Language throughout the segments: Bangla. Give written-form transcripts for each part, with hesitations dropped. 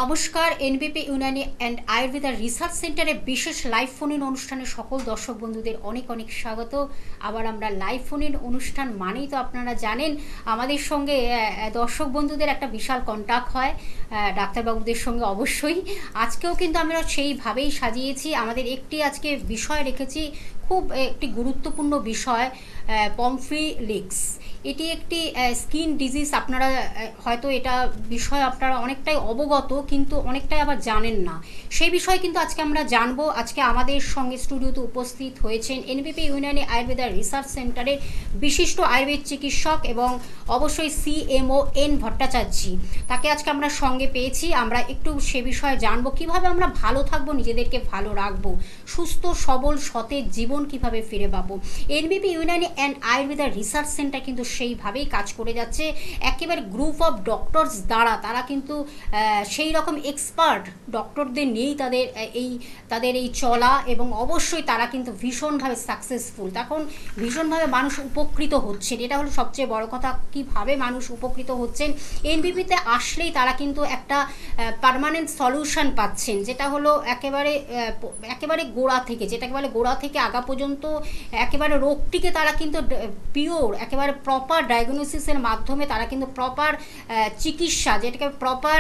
নমস্কার, এনবিপি ইউনানি অ্যান্ড আয়ুর্বেদা রিসার্চ সেন্টারে বিশেষ লাইভ ফোন ইন অনুষ্ঠানে সকল দর্শক বন্ধুদের অনেক অনেক স্বাগত। আবার আমরা লাইভ ফোন ইন অনুষ্ঠান মানেই তো আপনারা জানেন আমাদের সঙ্গে দর্শক বন্ধুদের একটা বিশাল কন্ট্যাক্ট হয় ডাক্তারবাবুদের সঙ্গে। অবশ্যই আজকেও কিন্তু আমরা সেইভাবেই সাজিয়েছি। আমাদের একটি আজকে বিষয় রেখেছি, খুব একটি গুরুত্বপূর্ণ বিষয়, পমফ্রিলিক্স। এটি একটি স্কিন ডিজিজ। আপনারা হয়তো এটা বিষয়ে আপনারা অনেকটাই অবগত, কিন্তু অনেকটাই আবার জানেন না। সেই বিষয়ে কিন্তু আজকে আমরা জানবো। আজকে আমাদের সঙ্গে স্টুডিওতে উপস্থিত হয়েছেন এনবিপি ইউনানি আয়ুর্বেদা রিসার্চ সেন্টারের বিশিষ্ট আয়ুর্বেদ চিকিৎসক এবং অবশ্যই সিএমও এন ভট্টাচার্য। তাকে আজকে আমরা সঙ্গে পেয়েছি। আমরা একটু সে বিষয়ে জানবো, কিভাবে আমরা ভালো থাকবো, নিজেদেরকে ভালো রাখবো, সুস্থ সবল সতেজ জীবন কিভাবে ফিরে পাবো। এনবিপি Unani and Ayurveda research centre কিন্তু সেইভাবেই কাজ করে যাচ্ছে। একেবারে গ্রুপ অফ ডক্টরস দ্বারা তারা কিন্তু সেই রকম এক্সপার্ট ডক্টরদের নিয়েই তাদের এই চলা, এবং অবশ্যই তারা কিন্তু ভীষণভাবে সাকসেসফুল। তখন ভীষণভাবে মানুষ উপকৃত হচ্ছেন। এটা হলো সবচেয়ে বড় কথা, কীভাবে মানুষ উপকৃত হচ্ছেন। এনবিপিতে আসলেই তারা কিন্তু একটা পার্মানেন্ট সলিউশন পাচ্ছেন, যেটা হলো একেবারে গোড়া থেকে, যেটাকে বলে গোড়া থেকে আগা পর্যন্ত একেবারে রোগটিকে তারা কিন্তু পিওর একেবারে প্রপার ডায়াগনোসিসের মাধ্যমে তারা কিন্তু প্রপার চিকিৎসা, যেটাকে প্রপার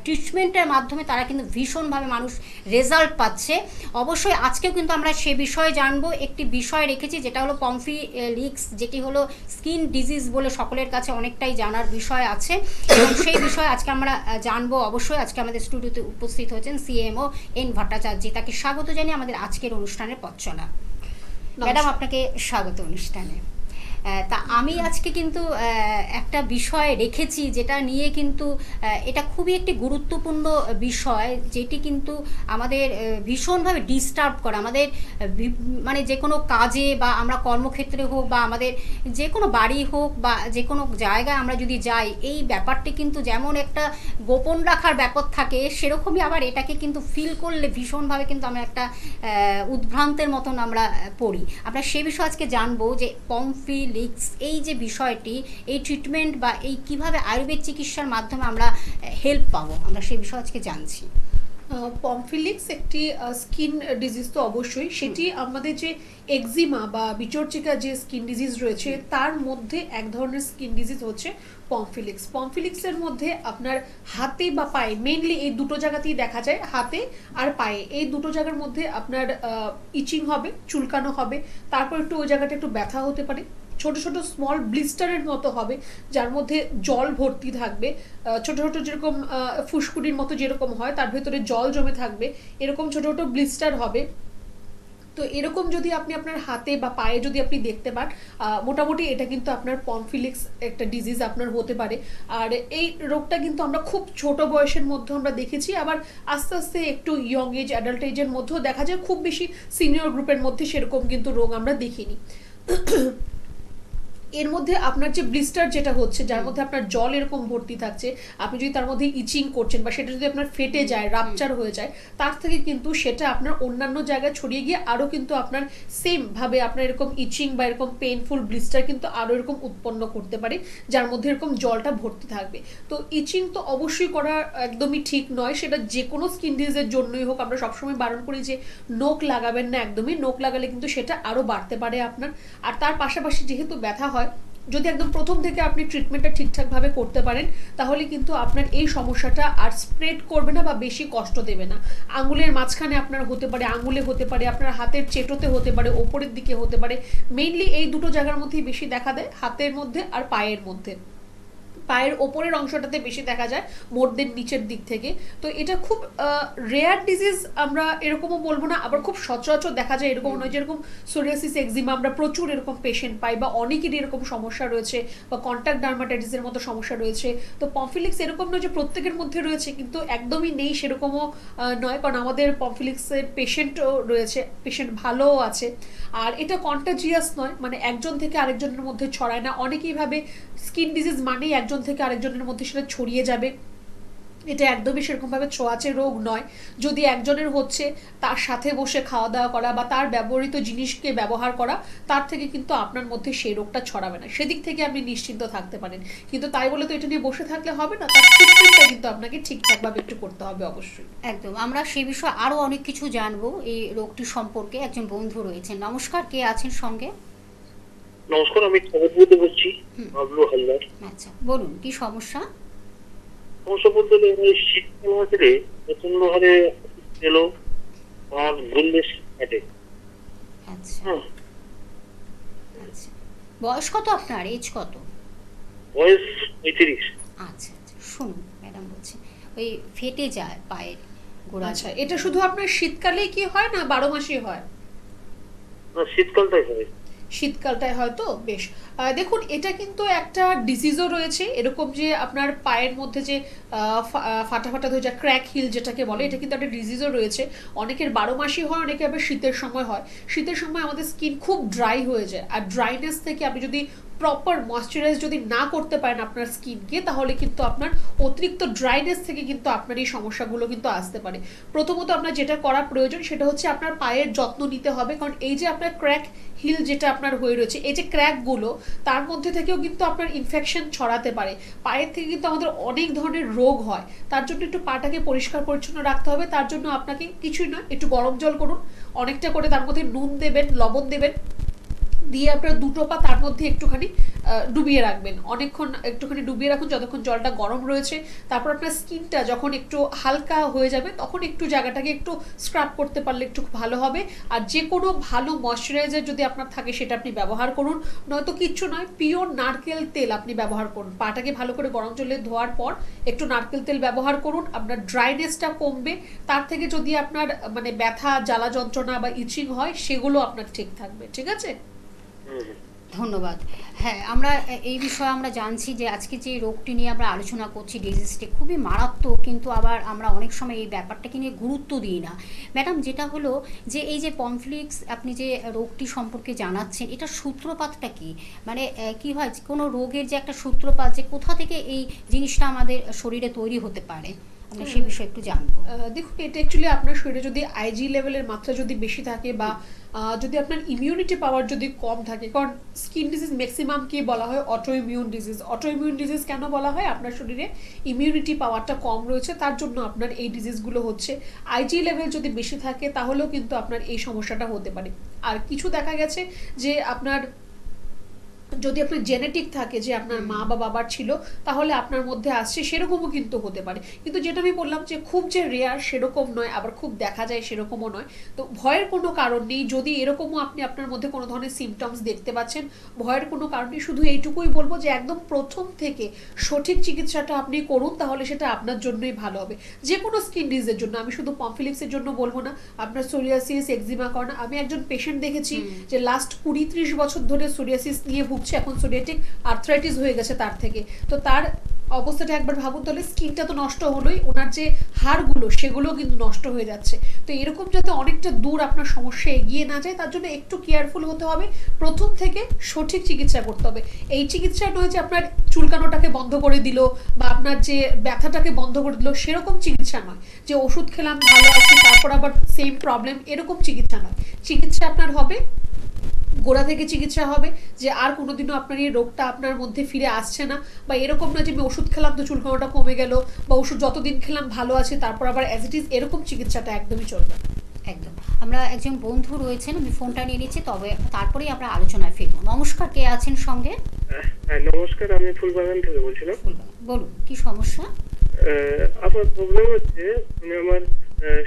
ট্রিটমেন্টের মাধ্যমে তারা কিন্তু ভীষণভাবে মানুষ রেজাল্ট পাচ্ছে। অবশ্যই আজকেও কিন্তু আমরা সে বিষয়ে জানবো। একটি বিষয় রেখেছি যেটা হলো পমফ্রিলিক্স, যেটি হলো স্কিন ডিজিজ বলে সকলের কাছে অনেকটাই জানার বিষয় আছে, এবং সেই বিষয়ে আজকে আমরা জানবো। অবশ্যই আজকে আমাদের স্টুডিওতে উপস্থিত হয়েছেন সিএমও এন ভট্টাচার্য। তাকে স্বাগত জানিয়ে আমাদের আজকের অনুষ্ঠানের পথ চলা। ম্যাডাম, আপনাকে স্বাগত অনুষ্ঠানে। তা আমি আজকে কিন্তু একটা বিষয় রেখেছি, যেটা নিয়ে কিন্তু এটা খুবই একটি গুরুত্বপূর্ণ বিষয়, যেটি কিন্তু আমাদের ভীষণভাবে ডিস্টার্ব করে। আমাদের মানে যে কোনো কাজে বা আমরা কর্মক্ষেত্রে হোক বা আমাদের যে কোনো বাড়ি হোক বা যে কোনো জায়গায় আমরা যদি যাই, এই ব্যাপারটি কিন্তু যেমন একটা গোপন রাখার ব্যাপার থাকে, সেরকমই আবার এটাকে কিন্তু ফিল করলে ভীষণভাবে কিন্তু আমরা একটা উদ্ভ্রান্তের মতন আমরা পড়ি। আমরা সে বিষয়ে আজকে জানবো যে পমফ্রিলিক্স এই যে বিষয়টি, এই ট্রিটমেন্ট বা এই কিভাবে আয়ুর্বেদ চিকিৎসার মাধ্যমে আমরা হেল্প পাবো, আমরা সেই বিষয়ে আজকে জানছি। পমফ্রিলিক্স একটি স্কিন ডিজিজ তো অবশ্যই, সেটি আমাদের যে এক্সিমা বা বিচর্চিকা যে স্কিন ডিজিজ রয়েছে তার মধ্যে এক ধরনের স্কিন ডিজিজ হচ্ছে পমফ্রিলিক্স। পমফ্রিলিক্সের মধ্যে আপনার হাতে বা পায়ে, মেইনলি এই দুটো জায়গাতেই দেখা যায়, হাতে আর পায়ে, এই দুটো জায়গার মধ্যে আপনার ইচিং হবে, চুলকানো হবে, তারপর একটু ওই জায়গাটা একটু ব্যথা হতে পারে, ছোট ছোট স্মল ব্লিস্টারের মতো হবে, যার মধ্যে জল ভর্তি থাকবে, ছোট ছোট যেরকম ফুসকুড়ির মতো যেরকম হয় তার ভেতরে জল জমে থাকবে, এরকম ছোট ছোট ব্লিস্টার হবে। তো এরকম যদি আপনি আপনার হাতে বা পায়ে যদি আপনি দেখতে পান, মোটামুটি এটা কিন্তু আপনার পমফ্রিলিক্স একটা ডিজিজ আপনার হতে পারে। আর এই রোগটা কিন্তু আমরা খুব ছোট বয়সের মধ্যে আমরা দেখেছি, আবার আস্তে আস্তে একটু ইয়ং এজ, অ্যাডাল্ট এজের মধ্যেও দেখা যায়, খুব বেশি সিনিয়র গ্রুপের মধ্যে সেরকম কিন্তু রোগ আমরা দেখিনি। এর মধ্যে আপনার যে ব্লিস্টার যেটা হচ্ছে, যার মধ্যে আপনার জল এরকম ভর্তি থাকছে, আপনি যদি তার মধ্যে ইচিং করছেন বা সেটা যদি আপনার ফেটে যায়, রাপচার হয়ে যায়, তার থেকে কিন্তু সেটা আপনার অন্যান্য জায়গায় ছড়িয়ে গিয়ে আরও কিন্তু আপনার সেম ভাবে আপনার এরকম ইচিং বা এরকম পেইনফুল ব্লিস্টার কিন্তু আরও এরকম উৎপন্ন করতে পারে, যার মধ্যে এরকম জলটা ভর্তি থাকবে। তো ইচিং তো অবশ্যই করা একদমই ঠিক নয়, সেটা যে কোনো স্কিন ডিজিজের জন্যই হোক। আমরা সবসময় বারণ করি যে নোক লাগাবেন না, একদমই। নোক লাগালে কিন্তু সেটা আরও বাড়তে পারে আপনার। আর তার পাশাপাশি যেহেতু ব্যথা হয়, যদি একদম প্রথম থেকে আপনি ট্রিটমেন্টটা ঠিকঠাকভাবে করতে পারেন, তাহলে কিন্তু আপনার এই সমস্যাটা আর স্প্রেড করবে না বা বেশি কষ্ট দেবে না। আঙুলের মাঝখানে আপনার হতে পারে, আঙুলে হতে পারে, আপনার হাতের চেটোতে হতে পারে, ওপরের দিকে হতে পারে। মেইনলি এই দুটো জায়গার মধ্যেই বেশি দেখা দেয়, হাতের মধ্যে আর পায়ের মধ্যে। পায়ের ওপরের অংশটাতে বেশি দেখা যায় মোর দেন নিচের দিক থেকে। তো এটা খুব রেয়ার ডিজিজ, আমরা এরকমও বলবো না, আবার খুব সচরাচর দেখা যায় এরকম নয়। যেরকম সোরিয়াসিস, এক্সিমা আমরা প্রচুর এরকম পেশেন্ট পাই, বা অনেকেরই এরকম সমস্যা রয়েছে, বা কন্টাক্ট ডার্মাটাইটিসের মতো সমস্যা রয়েছে। তো পমফিলিক্স এরকম নয় যে প্রত্যেকের মধ্যে রয়েছে, কিন্তু একদমই নেই সেরকমও নয়, কারণ আমাদের পমফিলিক্সের পেশেন্টও রয়েছে, পেশেন্ট ভালোও আছে। আর এটা কন্টাজিয়াস নয়, মানে একজন থেকে আরেকজনের মধ্যে ছড়ায় না। অনেকেই ভাবে স্কিন ডিজিজ মানেই একজন থেকে আরেকজনের মধ্যে সেটা ছড়িয়ে যাবে, এটা একদমই সেরকমভাবে ছোঁয়াচে রোগ নয়। যদি একজনের হচ্ছে, তার সাথে বসে খাওয়া দাওয়া করা বা তার ব্যবহৃত জিনিসকে ব্যবহার করা, তার থেকে কিন্তু আপনার মধ্যে সেই রোগটা ছড়াবে না, সেদিক থেকে আপনি নিশ্চিন্ত থাকতে পারেন। কিন্তু তাই বলে তো এটা নিয়ে বসে থাকলে হবে না, তার ট্রিটমেন্টটা কিন্তু আপনাকে ঠিকঠাকভাবে একটু করতে হবে অবশ্যই। একদম, আমরা সেই বিষয়ে আরো অনেক কিছু জানবো এই রোগটি সম্পর্কে। একজন বন্ধু রয়েছেন, নমস্কার, কে আছেন সঙ্গে? নমস্কার, আমি খবরপুরে বলছি, বাবলু হালদার। আচ্ছা, বলুন কি সমস্যা? সমস্যা বলতে শীতকাল মাসে প্রচন্ড হারে এলো আর গুল্লেস কাটে। আচ্ছা আচ্ছা, বয়স কত আপনার, এজ কত? বয়স 35। আচ্ছা আচ্ছা, শুনুন ম্যাডাম বলছি, ওই ফেটে যায় পায়ের গোড়া। আচ্ছা, এটা শুধু আপনার শীতকালেই কি হয় না 12 মাসই হয়? না, শীতকালটাই হয়। শীতকালটায় হয়তো বেশ। দেখুন, এটা কিন্তু একটা ডিজিজও রয়েছে এরকম, যে আপনার পায়ের মধ্যে যে ফাটা ফাটা হয়ে যায়, ক্র্যাক হিল যেটাকে বলে, এটা কিন্তু একটা ডিজিজও রয়েছে। অনেকের 12 মাসই হয়, অনেকে আবার শীতের সময় হয়। শীতের সময় আমাদের স্কিন খুব ড্রাই হয়ে যায়, আর ড্রাইনেস থেকে আপনি যদি প্রপার ময়শ্চারাইজ যদি না করতে পারেন আপনার স্কিনকে, তাহলে কিন্তু আপনার অতিরিক্ত ড্রাইনেস থেকে কিন্তু আপনার এই সমস্যাগুলো কিন্তু আসতে পারে। প্রথমত আপনার যেটা করা প্রয়োজন সেটা হচ্ছে আপনার পায়ের যত্ন নিতে হবে, কারণ এই যে আপনার ক্র্যাক হিল যেটা আপনার হয়ে রয়েছে, এই যে ক্র্যাকগুলো, তার মধ্যে থেকেও কিন্তু আপনার ইনফেকশন ছড়াতে পারে। পায়ের থেকে কিন্তু আমাদের অনেক ধরনের রোগ হয়, তার জন্য একটু পাটাকে পরিষ্কার পরিচ্ছন্ন রাখতে হবে। তার জন্য আপনাকে কিছুই না, একটু গরম জল করুন, অনেকটা করে তার মধ্যে নুন দেবেন, লবণ দেবেন, দিয়ে আপনার দুটো পা তার মধ্যে একটুখানি ডুবিয়ে রাখবেন, অনেকক্ষণ একটুখানি ডুবিয়ে রাখুন যতক্ষণ জলটা গরম রয়েছে। তারপর আপনার স্কিনটা যখন একটু হালকা হয়ে যাবে, তখন একটু জায়গাটাকে একটু স্ক্রাব করতে পারলে একটু ভালো হবে। আর যে কোনো ভালো ময়শ্চারাইজার যদি আপনার থাকে সেটা আপনি ব্যবহার করুন, নয়তো কিচ্ছু নয়, পিওর নারকেল তেল আপনি ব্যবহার করুন। পাটাকে ভালো করে গরম জলে ধোয়ার পর একটু নারকেল তেল ব্যবহার করুন, আপনার ড্রাইনেসটা কমবে। তার থেকে যদি আপনার মানে ব্যথা, জ্বালা যন্ত্রণা বা ইচিং হয়, সেগুলো আপনার ঠিক থাকবে। ঠিক আছে, ধন্যবাদ। হ্যাঁ, আমরা এই বিষয়ে আমরা জানছি যে আজকে যে রোগটি নিয়ে আমরা আলোচনা করছি, ডিজিজটি খুবই মারাত্মক, কিন্তু আবার আমরা অনেক সময় এই ব্যাপারটাকে নিয়ে গুরুত্ব দিই না। ম্যাডাম, যেটা হলো যে এই যে পমফিলিক্স আপনি যে রোগটি সম্পর্কে জানাচ্ছেন, এটার সূত্রপাতটা কি? মানে কি হয়, কোনো রোগের যে একটা সূত্রপাত, যে কোথা থেকে এই জিনিসটা আমাদের শরীরে তৈরি হতে পারে, আমরা সেই বিষয়ে একটু জানবো। দেখুন, এটা অ্যাকচুয়ালি আপনার শরীরে যদি আইজি লেভেলের মাত্রা যদি বেশি থাকে, বা যদি আপনার ইমিউনিটি পাওয়ার যদি কম থাকে, কারণ স্কিন ডিজিজ ম্যাক্সিমাম কি বলা হয় auto immune disease. Auto immune disease কেন বলা হয়? আপনার শরীরে ইমিউনিটি পাওয়ারটা কম রয়েছে, তার জন্য আপনার এই ডিজিজগুলো হচ্ছে। আইজি লেভেল যদি বেশি থাকে, তাহলেও কিন্তু আপনার এই সমস্যাটা হতে পারে। আর কিছু দেখা গেছে যে আপনার যদি আপনার জেনেটিক থাকে, যে আপনার মা বা বাবার ছিল, তাহলে আপনার মধ্যে আসছে, সেরকমও কিন্তু হতে পারে। কিন্তু যেটা আমি বললাম যে খুব যে রেয়ার সেরকম নয়, আবার খুব দেখা যায় সেরকমও নয়। তো ভয়ের কোনো কারণ নেই। যদি এরকমও আপনি আপনার মধ্যে কোনো ধরনের সিমটমস দেখতে পাচ্ছেন, ভয়ের কোনো কারণ নেই। শুধু এইটুকুই বলবো যে একদম প্রথম থেকে সঠিক চিকিৎসাটা আপনি করুন, তাহলে সেটা আপনার জন্যই ভালো হবে। যে কোনো স্কিন ডিজিজের জন্য, আমি শুধু পমফিলিক্সের জন্য বলবো না, আপনার সোরিয়াসিস, এক্সিমা, কারণ আমি একজন পেশেন্ট দেখেছি যে লাস্ট 20-30 বছর ধরে সোরিয়াসিস নিয়ে ভুগছে, এখন সোরিয়াটিক আর্থ্রাইটিস হয়ে গেছে তার থেকে। তো তার অবস্থাটা একবার ভাবুন, তাহলে স্কিনটা তো নষ্ট হলোই, ওনার যে হাড়গুলো সেগুলো কিন্তু নষ্ট হয়ে যাচ্ছে। তো এরকম যাতে অনেকটা দূর আপনার সমস্যা এগিয়ে না যায়, তার জন্য একটু কেয়ারফুল হতে হবে। প্রথম থেকে সঠিক চিকিৎসা করতে হবে। এই চিকিৎসা নয় যে আপনার চুলকানোটাকে বন্ধ করে দিল বা আপনার যে ব্যথাটাকে বন্ধ করে দিল, সেরকম চিকিৎসা নয়। যে ওষুধ খেলাম ভালো আছি, তারপর আবার সেম প্রবলেম, এরকম চিকিৎসা নয়। চিকিৎসা আপনার হবে, গোড়া থেকে চিকিৎসা হবে, যে আর কোনোদিনও আপনার এই রোগটা আপনার মধ্যে ফিরে আসছে না। বা এরকম না যে আমি ওষুধ খেলাম তো চুলকানোটা কমে গেল, বা ওষুধ যতদিন খেলাম ভালো আছে, তারপর আবার অ্যাজ ইট ইজ, এরকম চিকিৎসাটা একদমই চলবে না। একদম। আমরা একজন বন্ধু রয়েছেন, আমি ফোনটা নিয়ে নিচ্ছি, তবে তারপরেই আমরা আলোচনায় ফিরবো। নমস্কার, কে আছেন সঙ্গে? হ্যাঁ, নমস্কার, আমি ফুলবাগান থেকে বলছিলাম। বলুন কি সমস্যা? আমার প্রবলেম হচ্ছে, মানে আমার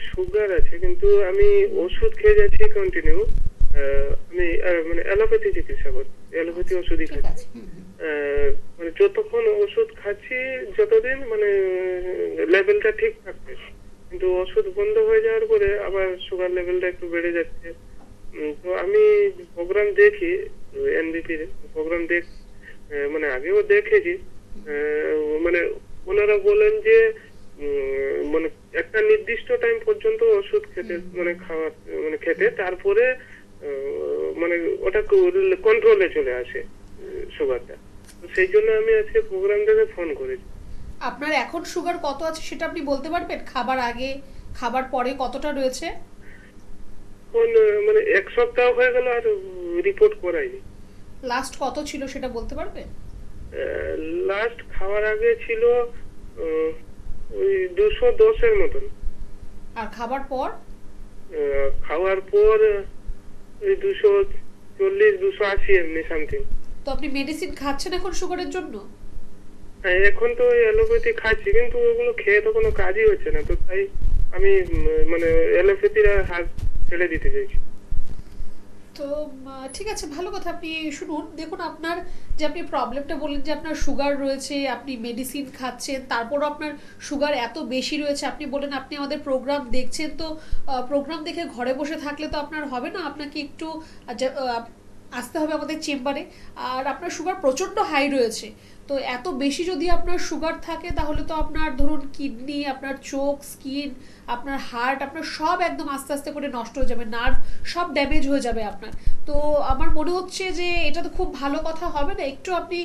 সুগার আছে, কিন্তু আমি ওষুধ খেয়ে যাচ্ছি কন্টিনিউ, আমি মানে অ্যালোপ্যাথি চিকিৎসা করছি, অ্যালোপ্যাথি ওষুধই ঠিক খাচ্ছি। আছে। হুম হুম। মানে যতক্ষণ ওষুধ খাচ্ছি যতদিন মানে লেভেলটা ঠিক থাকবে, কিন্তু ওষুধ বন্ধ হয়ে যাওয়ার পরে আবার সুগার লেভেলটা একটু বেড়ে যাচ্ছে। তো আমি প্রোগ্রাম দেখি, এনবিপির প্রোগ্রাম মানে আগেও দেখেছি। মানে ওনারা বলেন যে মানে একটা নির্দিষ্ট টাইম পর্যন্ত ওষুধ খেতে মানে খাওয়া মানে খেতে, তারপরে মানে ওটা কন্ট্রোলে চলে আসে সুগারটা। তো সেই জন্য আমি আজকে প্রোগ্রাম দেখে ফোন করেছি। আপনার এখন সুগার কত আছে সেটা আপনি বলতে পারবেন? খাবার আগে খাবার পরে কতটা রয়েছে? এখন মানে এক সপ্তাহ হয়ে গেল আর রিপোর্ট করাইনি। লাস্ট কত ছিল সেটা বলতে পারবেন? লাস্ট খাওয়ার আগে ছিল আহ, ওই 210-এর মতন। আর খাবার পর? খাওয়ার পর ওই 240-280 এমনি সামথিং। তো আপনি মেডিসিন খাচ্ছেন এখন সুগারের জন্য? হ্যাঁ, এখন তো ওই অ্যালোপ্যাথি খাচ্ছি, কিন্তু ওগুলো খেয়ে তো কোনো কাজই হচ্ছে না, তো তাই আমি মানে অ্যালোপ্যাথির হাত ছেড়ে দিতে চাইছি। তো ঠিক আছে, ভালো কথা। আপনি শুনুন, দেখুন আপনার যে আপনি প্রবলেমটা বললেন যে আপনার সুগার রয়েছে, আপনি মেডিসিন খাচ্ছেন, তারপরও আপনার সুগার এত বেশি রয়েছে। আপনি বলেন আপনি আমাদের প্রোগ্রাম দেখছেন, তো প্রোগ্রাম দেখে ঘরে বসে থাকলে তো আপনার হবে না, আপনাকে একটু আসতে হবে আমাদের চেম্বারে। আর আপনার সুগার প্রচণ্ড হাই রয়েছে, তো এত বেশি যদি আপনার সুগার থাকে তাহলে তো আপনার ধরুন কিডনি, আপনার চোখ, স্কিন, আপনার হার্ট, আপনার সব একদম আস্তে আস্তে করে নষ্ট হয়ে যাবে, নার্ভ সব ড্যামেজ হয়ে যাবে আপনার। তো আমার মনে হচ্ছে যে এটা তো খুব ভালো কথা হবে না। একটু আপনি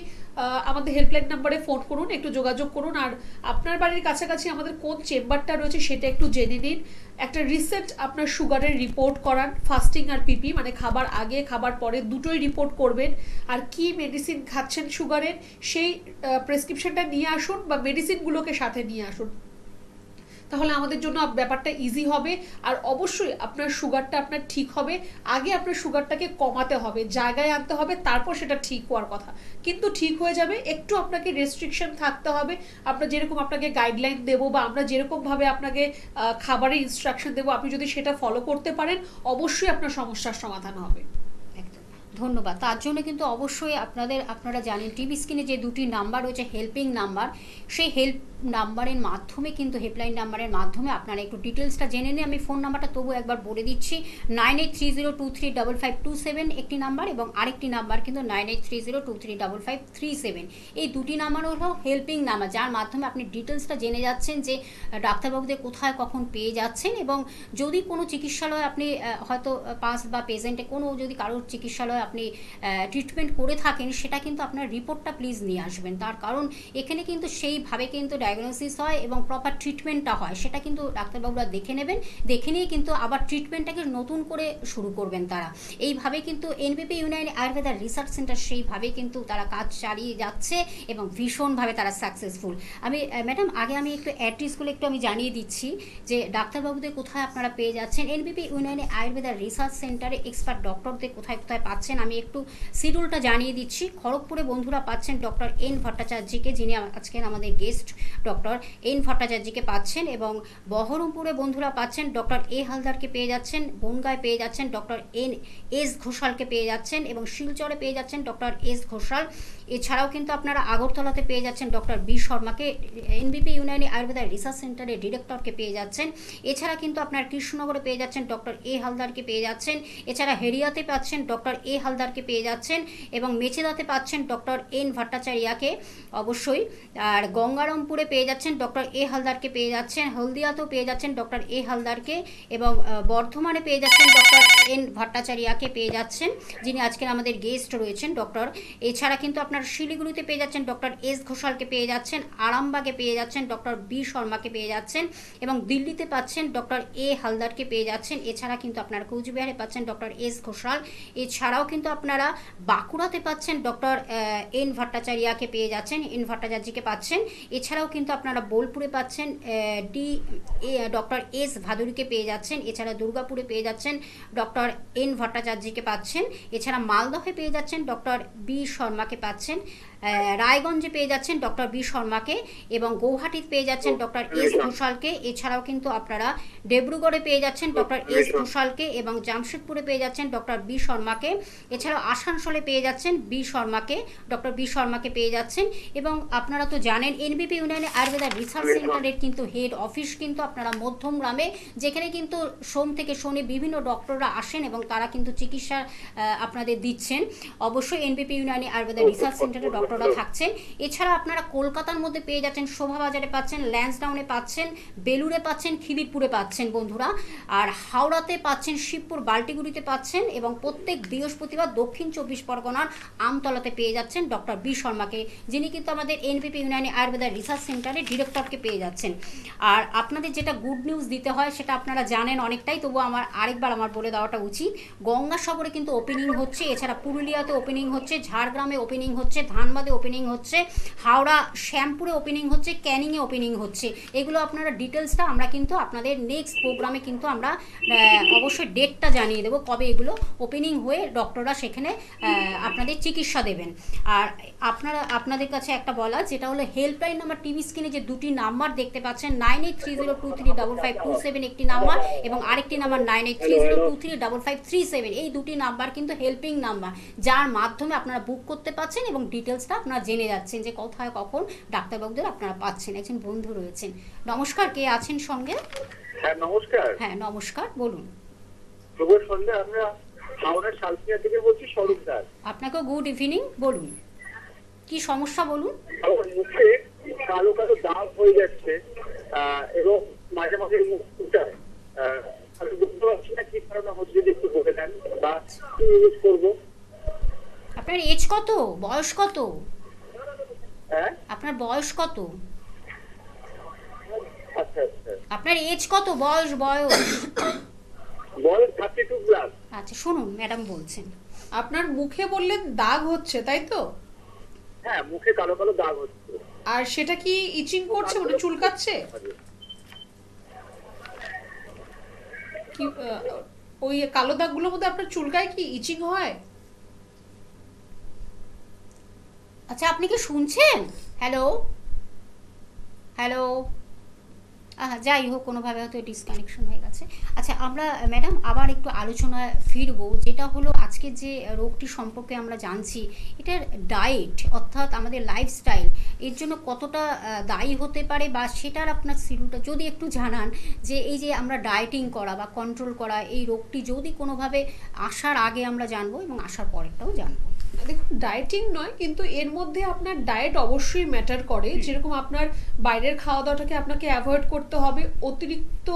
আমাদের হেল্পলাইন নাম্বারে ফোন করুন, একটু যোগাযোগ করুন, আর আপনার বাড়ির কাছাকাছি আমাদের কোন চেম্বারটা রয়েছে সেটা একটু জেনে নিন। একটা রিসেন্ট আপনার সুগারের রিপোর্ট করান, ফাস্টিং আর পিপি, মানে খাবার আগে খাবার পরে দুটোই রিপোর্ট করবেন। আর কি মেডিসিন খাচ্ছেন সুগারের সেই প্রেসক্রিপশনটা নিয়ে আসুন, বা মেডিসিনগুলোকে সাথে নিয়ে আসুন, তাহলে আমাদের জন্য ব্যাপারটা ইজি হবে। আর অবশ্যই আপনার সুগারটা আপনার ঠিক হবে। আগে আপনার সুগারটাকে কমাতে হবে, জায়গায় আনতে হবে, তারপর সেটা ঠিক হওয়ার কথা। কিন্তু ঠিক হয়ে যাবে, একটু আপনাকে রেস্ট্রিকশন থাকতে হবে। আমরা যেরকম আপনাকে গাইডলাইন দেবো, বা আমরা যেরকমভাবে আপনাকে খাবারের ইনস্ট্রাকশন দেবো, আপনি যদি সেটা ফলো করতে পারেন, অবশ্যই আপনার সমস্যার সমাধান হবে। একদম ধন্যবাদ। তার জন্য কিন্তু অবশ্যই আপনারা জানেন টিভি স্ক্রিনে যে দুটি নাম্বার রয়েছে হেল্পিং নাম্বার, সেই হেল্প নাম্বারের মাধ্যমে কিন্তু হেল্পলাইন নাম্বারের মাধ্যমে আপনারা একটু ডিটেলসটা জেনে নিন। আমি ফোন নাম্বারটা তবু একবার বলে দিচ্ছি, 9830235527 একটি নাম্বার, এবং আরেকটি নাম্বার কিন্তু 9830235537। এই দুটি নাম্বার হলো হেল্পিং নাম্বার, যার মাধ্যমে আপনি ডিটেলসটা জেনে যাচ্ছেন যে ডাক্তারবাবুদের কোথায় কখন পেয়ে যাচ্ছেন, এবং যদি কোনো চিকিৎসালয়ে আপনি হয়তো পাস্ট বা প্রেজেন্টে কোনো যদি কারোর চিকিৎসালয়ে আপনি ট্রিটমেন্ট করে থাকেন, সেটা কিন্তু আপনার রিপোর্টটা প্লিজ নিয়ে আসবেন। তার কারণ এখানে কিন্তু সেইভাবে কিন্তু ডায়াগনোসিস হয় এবং প্রপার ট্রিটমেন্টটা হয়, সেটা কিন্তু ডাক্তারবাবুরা দেখে নেবেন। দেখে নিয়ে কিন্তু আবার ট্রিটমেন্টটাকে নতুন করে শুরু করবেন তারা। এইভাবে কিন্তু এনবিপি ইউনাইটেড আয়ুর্বেদা রিসার্চ সেন্টার সেইভাবে কিন্তু তারা কাজ চালিয়ে যাচ্ছে এবং ভীষণভাবে তারা সাকসেসফুল। আমি ম্যাডাম আগে আমি একটু অ্যাড্রেসগুলো একটু আমি জানিয়ে দিচ্ছি যে ডাক্তারবাবুদের কোথায় আপনারা পেয়ে যাচ্ছেন। এনবিপি ইউনাইটেড আয়ুর্বেদা রিসার্চ সেন্টারে এক্সপার্ট ডক্টরদের কোথায় কোথায় পাচ্ছেন আমি একটু শিডিউলটা জানিয়ে দিচ্ছি। খড়গপুরে বন্ধুরা পাচ্ছেন ডক্টর এন ভট্টাচার্যকে, যিনি আজকের আমাদের গেস্ট ডক্টর এন ভট্টাচার্যকে পাচ্ছেন, এবং বহরমপুরে বন্ধুরা পাচ্ছেন ডক্টর এ হালদারকে পেয়ে যাচ্ছেন, বনগাঁয় পেয়ে যাচ্ছেন ডক্টর এস ঘোষালকে পেয়ে যাচ্ছেন, এবং শিলচরে পেয়ে যাচ্ছেন ডক্টর এস ঘোষাল। এছাড়াও কিন্তু আপনারা আগরতলাতে পেয়ে যাচ্ছেন ডক্টর বি শর্মাকে, এনবিপি ইউনাইটেড আয়ুর্বেদা রিসার্চ সেন্টারের ডিরেক্টরকে পেয়ে যাচ্ছেন। এছাড়া কিন্তু আপনার কৃষ্ণনগরে পেয়ে যাচ্ছেন ডক্টর এ হালদারকে পেয়ে যাচ্ছেন। এছাড়া হেরিয়াতে পাচ্ছেন ডক্টর এ হালদারকে পেয়ে যাচ্ছেন, এবং মেচেদাতে পাচ্ছেন ডক্টর এন ভট্টাচার্যকে অবশ্যই। আর গঙ্গারামপুরে পেয়ে যাচ্ছেন ডক্টর এ হালদারকে পেয়ে যাচ্ছেন, হলদিয়াতেও পেয়ে যাচ্ছেন ডক্টর এ হালদারকে, এবং বর্ধমানে পেয়ে যাচ্ছেন ডক্টর এন ভট্টাচার্যকে পেয়ে যাচ্ছেন, যিনি আজকের আমাদের গেস্ট রয়েছেন ডক্টর। এছাড়া কিন্তু আপনার শিলিগুড়িতে পেয়ে যাচ্ছেন ডক্টর এস ঘোষালকে পেয়ে যাচ্ছেন, আরামবাগে পেয়ে যাচ্ছেন ডক্টর বি শর্মাকে পেয়ে যাচ্ছেন, এবং দিল্লিতে পাচ্ছেন ডক্টর এ হালদারকে পেয়ে যাচ্ছেন। এছাড়া কিন্তু আপনারা কোচবিহারে পাচ্ছেন ডক্টর এস ঘোষাল। এছাড়াও কিন্তু আপনারা বাঁকুড়াতে পাচ্ছেন ডক্টর এন ভট্টাচার্যকে পেয়ে যাচ্ছেন, এন ভট্টাচার্যকে পাচ্ছেন। এছাড়াও কিন্তু আপনারা বোলপুরে পাচ্ছেন ডক্টর এস ভাদুরীকে পেয়ে যাচ্ছেন। এছাড়া দুর্গাপুরে পেয়ে যাচ্ছেন ডক্টর এন ভট্টাচার্যকে পাচ্ছেন। এছাড়া মালদহে পেয়ে যাচ্ছেন ডক্টর বি শর্মাকে পাচ্ছেন। রায়গঞ্জে পেয়ে যাচ্ছেন ডক্টর বি শর্মাকে, এবং গৌহাটিতে পেয়ে যাচ্ছেন ডক্টর এস ঘোষালকে। এছাড়াও কিন্তু আপনারা ডিব্রুগড়ে পেয়ে যাচ্ছেন ডক্টর এস ঘোষালকে, এবং জামশেদপুরে পেয়ে যাচ্ছেন ডক্টর বি শর্মাকে। এছাড়াও আসানসোলে পেয়ে যাচ্ছেন বি শর্মাকে, ডক্টর বি শর্মাকে পেয়ে যাচ্ছেন। এবং আপনারা তো জানেন এনবিপি ইউনানি আয়ুর্বেদা রিসার্চ সেন্টারের কিন্তু হেড অফিস কিন্তু আপনারা মধ্যমগ্রামে, যেখানে কিন্তু সোম থেকে শনি বিভিন্ন ডক্টররা আসেন এবং তারা কিন্তু চিকিৎসা আপনাদের দিচ্ছেন। অবশ্যই এনবিপি ইউনানি আয়ুর্বেদা রিসার্চ সেন্টারে ডক্টররা থাকছেন। এছাড়া আপনারা কলকাতার মধ্যে পেয়ে যাচ্ছেন, শোভাবাজারে পাচ্ছেন, ল্যান্সডাউনে পাচ্ছেন, বেলুড়ে পাচ্ছেন, খিদিরপুরে পাচ্ছেন বন্ধুরা। আর হাওড়াতে পাচ্ছেন, শিবপুর বাল্টিগুড়িতে পাচ্ছেন, এবং প্রত্যেক বৃহস্পতিবার দক্ষিণ 24 পরগনার আমতলাতে পেয়ে যাচ্ছেন ডক্টর বি শর্মাকে, যিনি কিন্তু আমাদের এনবিপি ইউনানি আয়ুর্বেদা রিসার্চ সেন্টারের ডিরেক্টরকে পেয়ে যাচ্ছেন। আর আপনাদের যেটা গুড নিউজ দিতে হয় সেটা আপনারা জানেন অনেকটাই, তবু আরেকবার বলে দেওয়াটা উচিত। গঙ্গাসাগরে কিন্তু ওপেনিং হচ্ছে, এছাড়া পুরুলিয়াতে ওপেনিং হচ্ছে, ঝাড়গ্রামে ওপেনিং হচ্ছে, ধানবাদে ওপেনিং হচ্ছে, হাওড়া শ্যামপুরে ওপেনিং হচ্ছে, ক্যানিংয়ে ওপেনিং হচ্ছে। এগুলো আপনারা ডিটেলসটা আমরা কিন্তু আপনাদের নেক্সট প্রোগ্রামে কিন্তু আমরা অবশ্যই ডেটটা জানিয়ে দেবো কবে এগুলো ওপেনিং হয়ে ডক্টররা সেখানে আপনাদের চিকিৎসা দেবেন। আর আপনাদের কাছে একটা বলা, যেটা হলো হেল্পলাইন নাম্বার টিভি স্ক্রিনে যে দুটি নাম্বার দেখতে পাচ্ছেন, 9830235527 একটি নাম্বার, এবং আরেকটি নাম্বার 9830235537। এই দুটি নাম্বার কিন্তু হেল্পিং নাম্বার, যার মাধ্যমে আপনারা বুক করতে পারছেন এবং ডিটেলসটা আপনারা জেনে যাচ্ছেন যে কোথায় কখন ডাক্তারবাবুদের আপনারা পাচ্ছেন। একজন বন্ধু রয়েছেন, নমস্কার, কে আছেন সঙ্গে? হ্যাঁ নমস্কার। হ্যাঁ নমস্কার, বলুন। শুভ সন্ধ্যা, আমরা হাওড়া শালকিয়া থেকে বলছি, স্বরূপ দাস। আপনাকেও গুড ইভিনিং, বলুন কি সমস্যা বলুন। আমার মুখে কালো কালো দাগ হয়ে যাচ্ছে এবং মাঝে মাঝে মুখ ফুটায়, আমি বুঝতে পারছি না কি কারণে হচ্ছে, যদি একটু বলে দেন বা কি ইউজ করবো। আপনার এজ কত, বয়স কত? হ্যাঁ আপনার বয়স কত? আচ্ছা আচ্ছা, আপনার এজ কত, বয়স? বয়স 32 প্লাস। আচ্ছা শুনুন, ম্যাডাম বলছেন। আপনার মুখে বললেন দাগ হচ্ছে, তাই তো? হ্যাঁ মুখে কালো কালো দাগ হচ্ছে। আর সেটা কি ইচিং করছে, মানে চুলকাচ্ছে? কি ওই কালো দাগগুলোর মধ্যে আপনার চুলকায়, কি ইচিং হয়? আচ্ছা আপনি কি শুনছেন? হ্যালো হ্যালো, যাই হোক, কোনোভাবে হয়তো ডিসকানেকশন হয়ে গেছে। আচ্ছা আমরা ম্যাডাম আবার একটু আলোচনায় ফিরবো, যেটা হলো আজকে যে রোগটি সম্পর্কে আমরা জানছি, এটার ডায়েট অর্থাৎ আমাদের লাইফস্টাইল এর জন্য কতটা দায়ী হতে পারে, বা সেটার আপনার সিরুটা যদি একটু জানান, যে এই যে আমরা ডায়েটিং করা বা কন্ট্রোল করা, এই রোগটি যদি কোনোভাবে আসার আগে আমরা জানবো এবং আসার পরেরটাও জানবো। দেখুন, ডায়েটিং নয়, কিন্তু এর মধ্যে আপনার ডায়েট অবশ্যই ম্যাটার করে। যেরকম আপনার বাইরের খাওয়া দাওয়াটাকে আপনাকে অ্যাভয়েড করতে হবে, অতিরিক্ত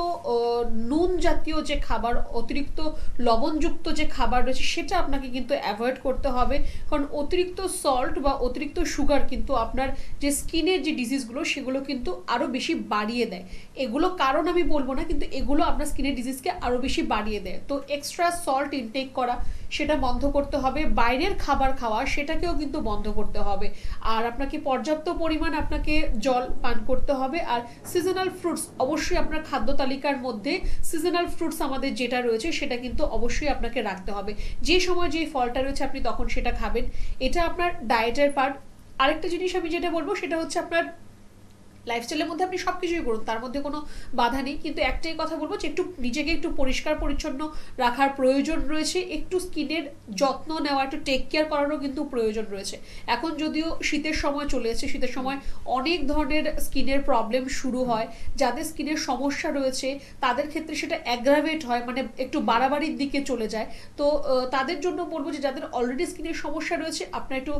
নুন জাতীয় যে খাবার, অতিরিক্ত লবণযুক্ত যে খাবার রয়েছে সেটা আপনাকে কিন্তু অ্যাভয়েড করতে হবে। কারণ অতিরিক্ত সল্ট বা অতিরিক্ত সুগার কিন্তু আপনার যে স্কিনের যে ডিজিজগুলো সেগুলো কিন্তু আরও বেশি বাড়িয়ে দেয়। এগুলো কারণ আমি বলবো না, কিন্তু এগুলো আপনার স্কিনের ডিজিজকে আরও বেশি বাড়িয়ে দেয়। তো এক্সট্রা সল্ট ইনটেক করা সেটা বন্ধ করতে হবে, বাইরের খাবার খাওয়া সেটাকেও কিন্তু বন্ধ করতে হবে, আর আপনাকে পর্যাপ্ত পরিমাণ আপনাকে জল পান করতে হবে। আর সিজনাল ফ্রুটস অবশ্যই আপনার খাদ্য তালিকার মধ্যে, সিজনাল ফ্রুটস আমাদের যেটা রয়েছে সেটা কিন্তু অবশ্যই আপনাকে রাখতে হবে। যে সময় যে ফলটা রয়েছে আপনি তখন সেটা খাবেন, এটা আপনার ডায়েটের পার্ট। আরেকটা জিনিস আমি যেটা বলবো সেটা হচ্ছে আপনার লাইফস্টাইলের মধ্যে আপনি সব কিছুই করুন, তার মধ্যে কোনো বাধা নেই, কিন্তু একটাই কথা বলবো যে একটু নিজেকে একটু পরিষ্কার পরিচ্ছন্ন রাখার প্রয়োজন রয়েছে, একটু স্কিনের যত্ন নেওয়া, একটু টেক কেয়ার করারও কিন্তু প্রয়োজন রয়েছে। এখন যদিও শীতের সময় চলে এসেছে, শীতের সময় অনেক ধরনের স্কিনের প্রবলেম শুরু হয়, যাদের স্কিনের সমস্যা রয়েছে তাদের ক্ষেত্রে সেটা অ্যাগ্রাভেট হয়, মানে একটু বাড়াবাড়ির দিকে চলে যায়। তো তাদের জন্য বলবো যে যাদের অলরেডি স্কিনের সমস্যা রয়েছে, আপনার একটু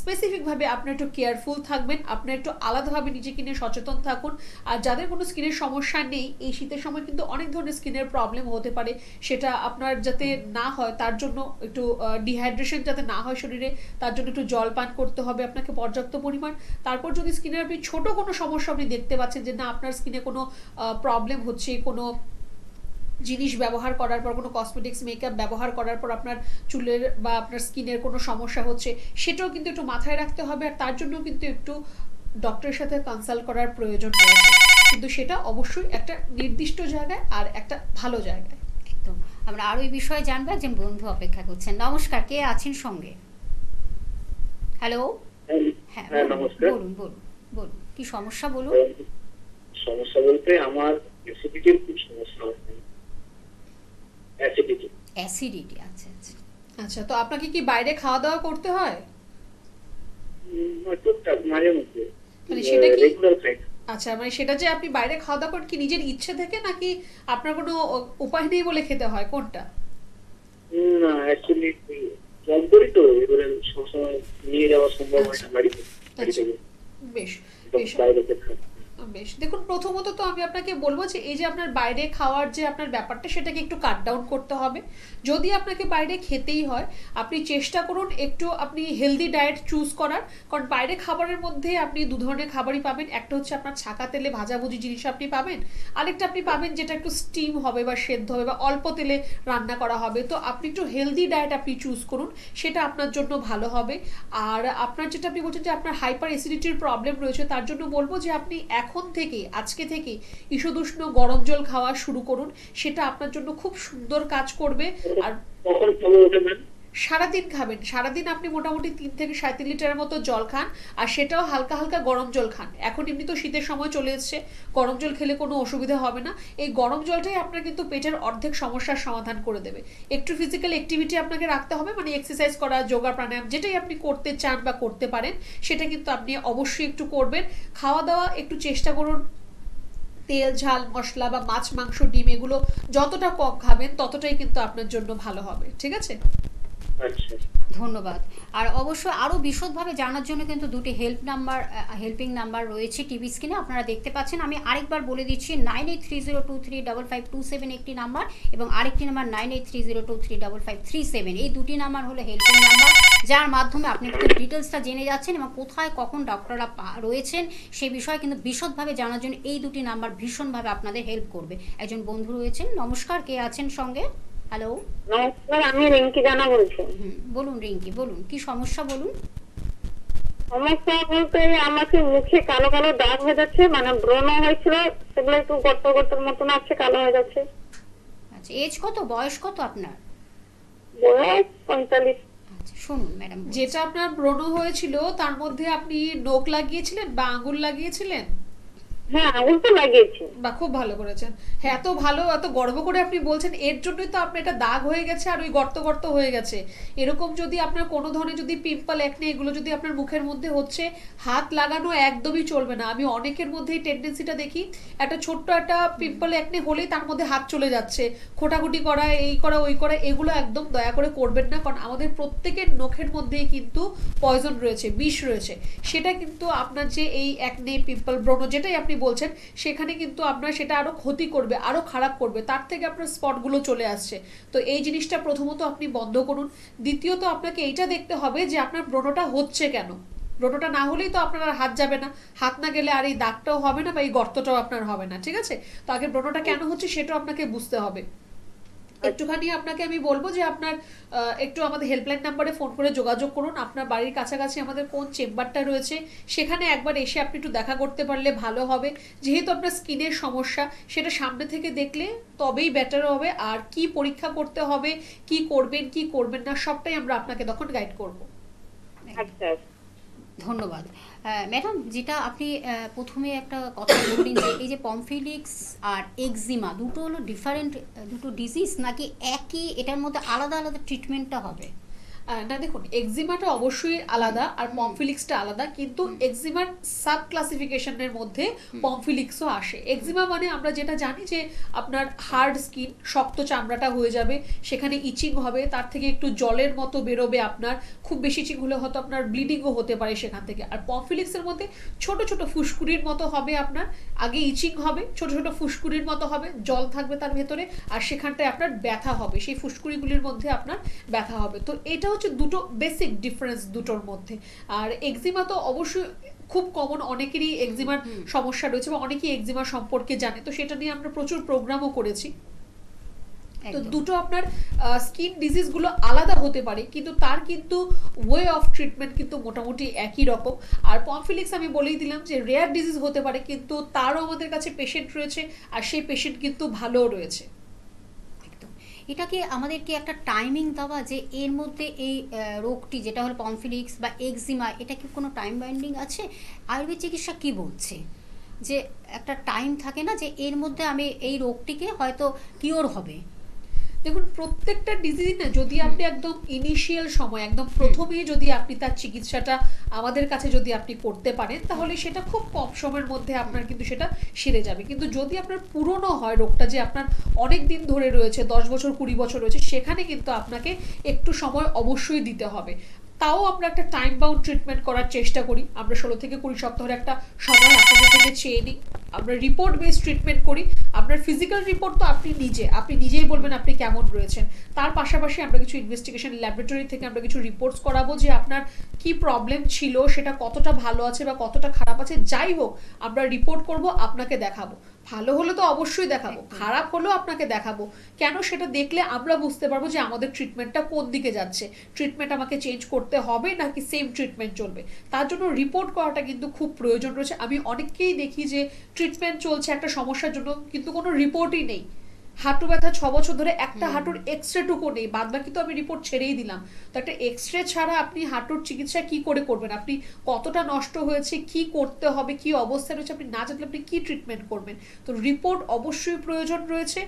স্পেসিফিকভাবে আপনার একটু কেয়ারফুল থাকবেন, আপনার একটু আলাদাভাবে নিজেকে নিয়ে সচেতন থাকুন। আর যাদের কোনো স্কিনের সমস্যা নেই, এই শীতের সময় কিন্তু অনেক ধরনের স্কিনের প্রবলেম হতে পারে, সেটা আপনার যাতে না হয় তার জন্য একটু ডিহাইড্রেশন যাতে না হয় শরীরে, তার জন্য একটু জল পান করতে হবে আপনাকে পর্যাপ্ত পরিমাণ। তারপর যদি স্কিনের আপনি ছোট কোনো সমস্যা আপনি দেখতে পাচ্ছেন যে না আপনার স্কিনে কোনো প্রবলেম হচ্ছে, কোনো জিনিস ব্যবহার করার পর, কোনো কসমেটিক্স মেকআপ ব্যবহার করার পর আপনার চুলের বা আপনার স্কিনের কোনো সমস্যা হচ্ছে, সেটাও কিন্তু একটু মাথায় রাখতে হবে। আর তার জন্য কিন্তু একটু ডক্টরের সাথে কনসাল্ট করার প্রয়োজন রয়েছে, কিন্তু সেটা অবশ্যই একটা নির্দিষ্ট জায়গায় আর একটা ভালো জায়গায়। একদম, আমরা আরও এই বিষয়ে জানবো, একজন বন্ধু অপেক্ষা করছেন। নমস্কার, কে আছেন সঙ্গে? হ্যালো হ্যাঁ হ্যাঁ, বলুন নমস্কার। বলুন বলুন বলুন কি সমস্যা বলুন। সমস্যা বলতে আমার অ্যাসিডিটির খুব সমস্যা হচ্ছে। অ্যাসিডিটি। অ্যাসিডিটি, আচ্ছা আচ্ছা। আচ্ছা, তো আপনাকে কি বাইরে খাওয়া দাওয়া করতে হয়? টুকটাক মাঝে মধ্যে। মানে সেটা কি? রেগুলার খাই না। আচ্ছা, মানে সেটা যে আপনি বাইরে খাওয়া দাওয়া করেন কি নিজের ইচ্ছে থেকে, নাকি আপনার কোনো উপায় নেই বলে খেতে হয়, কোনটা? না, অ্যাকচুয়ালি জব করি তো, এবারে সবসময় নিয়ে যাওয়া সম্ভব হয় না বাড়িতে। বাড়ি আচ্ছা, থেকে বেশ তো বেশ বাইরে খেতে হয়। বেশ দেখুন, প্রথমত তো আমি আপনাকে বলবো যে এই যে আপনার বাইরে খাওয়ার যে আপনার ব্যাপারটা, সেটাকে একটু কাট ডাউন করতে হবে। যদি আপনাকে বাইরে খেতেই হয়, আপনি চেষ্টা করুন একটু আপনি হেলদি ডায়েট চুজ করার। কারণ বাইরে খাবারের মধ্যে আপনি দু ধরনের খাবারই পাবেন। একটা হচ্ছে আপনার ছাকা তেলে ভাজাভুজি জিনিস আপনি পাবেন, আরেকটা আপনি পাবেন যেটা একটু স্টিম হবে বা সেদ্ধ হবে বা অল্প তেলে রান্না করা হবে। তো আপনি একটু হেলদি ডায়েট আপনি চুজ করুন, সেটা আপনার জন্য ভালো হবে। আর আপনার যেটা আপনি বলছেন যে আপনার হাইপার অ্যাসিডিটির প্রবলেম রয়েছে, তার জন্য বলবো যে আপনি এখন থেকে, আজকে থেকে ঈষদুষ্ণ গরম জল খাওয়া শুরু করুন। সেটা আপনার জন্য খুব সুন্দর কাজ করবে। আর কখন খাবো ওটা ম্যাম? সারাদিন খাবেন, সারাদিন আপনি মোটামুটি 3 থেকে 3.5 লিটারের মতো জল খান, আর সেটাও হালকা হালকা গরম জল খান। এখন এমনি তো শীতের সময় চলে এসছে, গরম জল খেলে কোনো অসুবিধা হবে না। এই গরম জলটাই আপনার কিন্তু পেটের অর্ধেক সমস্যার সমাধান করে দেবে। একটু ফিজিক্যাল অ্যাক্টিভিটি আপনাকে রাখতে হবে, মানে এক্সারসাইজ করা, যোগা, প্রাণায়াম, যেটাই আপনি করতে চান বা করতে পারেন সেটা কিন্তু আপনি অবশ্যই একটু করবেন। খাওয়া দাওয়া একটু চেষ্টা করুন তেল ঝাল মশলা বা মাছ মাংস ডিম এগুলো যতটা কম খাবেন ততটাই কিন্তু আপনার জন্য ভালো হবে, ঠিক আছে? আচ্ছা। ধন্যবাদ। আর অবশ্যই আরও বিশদভাবে জানার জন্য কিন্তু দুটি হেল্পিং নাম্বার রয়েছে টিভি স্ক্রিনে, আপনারা দেখতে পাচ্ছেন। আমি আরেকবার বলে দিচ্ছি, 9830235527 একটি নাম্বার, এবং আরেকটি নাম্বার 9830235537। এই দুটি নাম্বার হলো হেল্পিং নাম্বার, যার মাধ্যমে আপনি কিন্তু ডিটেলসটা জেনে যাচ্ছেন এবং কোথায় কখন ডক্টররা রয়েছেন সে বিষয়ে কিন্তু বিশদভাবে জানার জন্য এই দুটি নাম্বার ভীষণভাবে আপনাদের হেল্প করবে। একজন বন্ধু রয়েছেন, নমস্কার, কে আছেন সঙ্গে? হ্যালো। নমস্কার, আমি রিঙ্কি জানা বলছি। বলুন রিঙ্কি, বলুন কি সমস্যা বলুন। সমস্যা বলতে আমাকে মুখে কালো কালো দাগ হয়ে যাচ্ছে, মানে ব্রণ হয়েছিল, সেগুলো একটু গর্ত গর্তের মতন আছে, কালো হয়ে যাচ্ছে। আচ্ছা, এজ কত, বয়স কত আপনার? বয়স 45। আচ্ছা শুনুন ম্যাডাম, যেটা আপনার ব্রণ হয়েছিল তার মধ্যে আপনি নখ লাগিয়েছিলেন বা আঙ্গুল লাগিয়েছিলেন? হ্যাঁ, আঙুল তো লাগিয়েছি। বা খুব ভালো করেছেন। হ্যাঁ, এত ভালো, এত গর্ব করে আপনি বলছেন, এর জন্যই তো আপনার এটা দাগ হয়ে গেছে আর ওই গর্ত গর্ত হয়ে গেছে। এরকম যদি আপনার কোনো ধরনের যদি পিম্পল একনে এগুলো যদি আপনার মুখের মধ্যে হচ্ছে, হাত লাগানো একদমই চলবে না। আমি অনেকের মধ্যেই টেন্ডেন্সিটা দেখি, একটা ছোট্ট একটা পিম্পল একনে হলেই তার মধ্যে হাত চলে যাচ্ছে, খোটাখুটি করা, এই করা ওই করা, এগুলো একদম দয়া করে করবেন না। কারণ আমাদের প্রত্যেকের নখের মধ্যেই কিন্তু পয়জন রয়েছে, বিষ রয়েছে। সেটা কিন্তু আপনার যে এই একনে পিম্পল ব্রণ যেটাই আপনি বলছেন, সেখানে কিন্তু আপনার সেটা আরো ক্ষতি করবে, আরো খারাপ করবে, তার থেকে আপনার স্পটগুলো চলে আসছে। তো এই জিনিসটা প্রথমত আপনি বন্ধ করুন। দ্বিতীয়ত আপনাকে এইটা দেখতে হবে যে আপনার ব্রণটা হচ্ছে কেন। ব্রণটা না হলেই তো আপনার আর হাত যাবে না, হাত না গেলে আর এই দাগটাও হবে না বা এই গর্তটাও আপনার হবে না, ঠিক আছে? তো আগে ব্রণটা কেন হচ্ছে সেটাও আপনাকে বুঝতে হবে। একটুখানি আপনাকে আমি বলবো যে আপনার একটু আমাদের হেল্পলাইন নাম্বারে ফোন করে যোগাযোগ করুন। আপনার বাড়ির কাছাকাছি আমাদের কোন চেম্বারটা রয়েছে সেখানে একবার এসে আপনি একটু দেখা করতে পারলে ভালো হবে। যেহেতু আপনার স্কিনের সমস্যা, সেটা সামনে থেকে দেখলে তবেই বেটার হবে। আর কি পরীক্ষা করতে হবে, কি করবেন কি করবেন না, সবটাই আমরা আপনাকে তখন গাইড করব। আচ্ছা, ধন্যবাদ। ম্যাডাম, যেটা আপনি প্রথমে একটা কথা বললেন যে এই যে পমফিলিক্স আর এক্সিমা দুটো হলো ডিফারেন্ট দুটো ডিজিজ, নাকি একই, এটার মধ্যে আলাদা আলাদা ট্রিটমেন্টটা হবে? না দেখুন, এক্সিমাটা অবশ্যই আলাদা আর পমফিলিক্সটা আলাদা, কিন্তু এক্সিমার সাব ক্লাসিফিকেশনের মধ্যে পমফিলিক্সও আসে। এক্সিমা মানে আমরা যেটা জানি যে আপনার হার্ড স্কিন, শক্ত চামড়াটা হয়ে যাবে, সেখানে ইচিং হবে, তার থেকে একটু জলের মতো বেরোবে, আপনার খুব বেশি ইচিং হলে হয়তো আপনার ব্লিডিংও হতে পারে সেখান থেকে। আর পমফিলিক্সের মধ্যে ছোট ছোট ফুসকুড়ির মতো হবে, আপনার আগে ইচিং হবে, ছোট ছোট ফুসকুড়ির মতো হবে, জল থাকবে তার ভেতরে, আর সেখানটায় আপনার ব্যথা হবে, সেই ফুসকুড়িগুলির মধ্যে আপনার ব্যথা হবে। তো এটা হচ্ছে দুটো বেসিক ডিফারেন্স দুটোর মধ্যে। আর এক্সিমা তো অবশ্যই খুব কমন, অনেকেরই এক্সিমার সমস্যা রয়েছে বা অনেকেই এক্সিমা সম্পর্কে জানে, তো সেটা নিয়ে আমরা প্রচুর প্রোগ্রামও করেছি। তো দুটো আপনার স্কিন ডিজিজগুলো আলাদা হতে পারে, কিন্তু তার কিন্তু ওয়ে অফ ট্রিটমেন্ট কিন্তু মোটামুটি একই রকম। আর পমফিলিক্স আমি বলেই দিলাম যে রেয়ার ডিজিজ হতে পারে, কিন্তু তারও আমাদের কাছে পেশেন্ট রয়েছে, আর সেই পেশেন্ট কিন্তু ভালোও রয়েছে। এটা কি আমাদেরকে একটা টাইমিং দেওয়া যে এর মধ্যে এই রোগটি যেটা হলো পমফিলিক্স বা এক্সিমা, এটা কি কোনো টাইম বাইন্ডিং আছে? আয়ুর্বেদ চিকিৎসা কি বলছে যে একটা টাইম থাকে না যে এর মধ্যে আমি এই রোগটিকে হয়তো কিওর হবে? দেখুন, প্রত্যেকটা ডিজিজ না, যদি আপনি একদম ইনিশিয়াল সময় একদম প্রথমেই যদি আপনি তার চিকিৎসাটা আমাদের কাছে যদি আপনি করতে পারেন, তাহলে সেটা খুব কম সময়ের মধ্যে আপনার কিন্তু সেটা সেরে যাবে। কিন্তু যদি আপনার পুরনো হয় রোগটা, যে আপনার অনেক দিন ধরে রয়েছে, 10 বছর 20 বছর রয়েছে, সেখানে কিন্তু আপনাকে একটু সময় অবশ্যই দিতে হবে। তাও আমরা একটা টাইম বাউন্ড ট্রিটমেন্ট করার চেষ্টা করি। আমরা 16 থেকে 20 সপ্তাহের একটা সময় আপনাদের থেকে চেয়ে নিই। আমরা রিপোর্ট বেসড ট্রিটমেন্ট করি। আপনার ফিজিক্যাল রিপোর্ট তো আপনি নিজেই বলবেন আপনি কেমন রয়েছেন। তার পাশাপাশি আমরা কিছু ইনভেস্টিগেশন ল্যাবরেটরি থেকে আমরা কিছু রিপোর্টস করাবো যে আপনার কি প্রবলেম ছিল, সেটা কতটা ভালো আছে বা কতটা খারাপ আছে। যাই হোক, আমরা রিপোর্ট করব, আপনাকে দেখাবো। ভালো হলে তো অবশ্যই দেখাবো, খারাপ হলেও আপনাকে দেখাবো। কেন? সেটা দেখলে আমরা বুঝতে পারবো যে আমাদের ট্রিটমেন্টটা কোন দিকে যাচ্ছে, ট্রিটমেন্ট আমাকে চেঞ্জ করতে হবে নাকি সেম ট্রিটমেন্ট চলবে। তার জন্য রিপোর্ট করাটা কিন্তু খুব প্রয়োজন রয়েছে। আমি অনেককেই দেখি যে ট্রিটমেন্ট চলছে একটা সমস্যার জন্য, কিন্তু কোনো রিপোর্টই নেই। হাঁটু ব্যথা 6 বছর ধরে, একটা হাঁটুর এক্সরেটুকু নেই, বাদ বাকি তো আমি রিপোর্ট ছেড়েই দিলাম। তো একটা এক্সরে ছাড়া আপনি হাঁটুর চিকিৎসা কি করে করবেন? আপনি কতটা নষ্ট হয়েছে, কি করতে হবে, কি অবস্থায় রয়েছে আপনি না জানলে আপনি কি ট্রিটমেন্ট করবেন? তো রিপোর্ট অবশ্যই প্রয়োজন রয়েছে।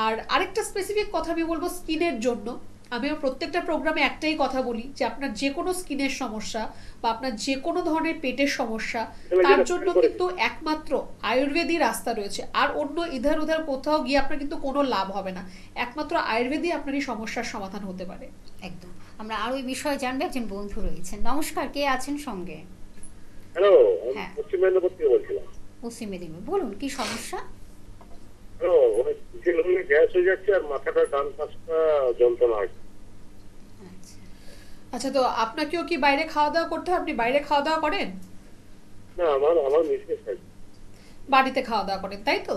আর আরেকটা স্পেসিফিক কথা আমি বলবো স্কিনের জন্য, আমি প্রত্যেকটা প্রোগ্রামে একটাই কথা বলি যে আপনার যে কোনো স্কিনের সমস্যা বা আপনার যে কোনো ধরনের পেটের সমস্যা, তার জন্য কিন্তু একমাত্র আয়ুর্বেদই রাস্তা রয়েছে। আর অন্য ইধার উধার কোথাও গিয়ে আপনার কিন্তু কোনো লাভ হবে না। একমাত্র আয়ুর্বেদই আপনার এই সমস্যার সমাধান হতে পারে। একদম। আমরা আরো এই বিষয়ে জানবো, একজন বন্ধু রয়েছেন। নমস্কার, কে আছেন সঙ্গে? হ্যালো, হ্যাঁ। পশ্চিম মেদিনীপুর থেকে বলছিলাম। পশ্চিম মেদিনীপুর, বলুন কি সমস্যা? হ্যালো, গ্যাস হয়ে যাচ্ছে আর মাথাটা ডান পাশটা যন্ত্রণা হচ্ছে। আচ্ছা, তো আপনাকেও কি বাইরে খাওয়া দাওয়া করতে হয়? আপনি বাইরে খাওয়া দাওয়া করেন? না, আমার মিসেস আছে। বাড়িতে খাওয়া দাওয়া করেন, তাই তো?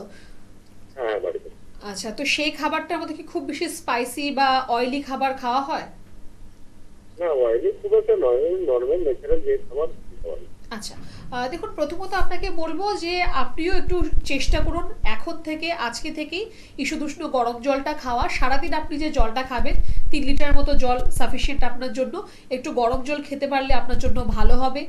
হ্যাঁ, বাড়িতে। আচ্ছা, তো সেই খাবারটার মধ্যে কি খুব বেশি স্পাইসি বা অয়েলি খাবার খাওয়া হয়? না, অয়েলি খুব একটা নয়, নর্মাল ন্যাচারাল যে খাবার খাওয়া। আচ্ছা, দেখুন, প্রথমত আপনাকে বলবো যে আপনিও একটু চেষ্টা করুন এখন থেকে, আজকে থেকেই ঈষদুষ্ণ গরম জলটা খাওয়া। সারাদিন আপনি যে জলটা খাবেন 3 লিটার মতো জল সাফিসিয়েন্ট আপনার জন্য। একটু গরম জল খেতে পারলে আপনার জন্য ভালো হবে।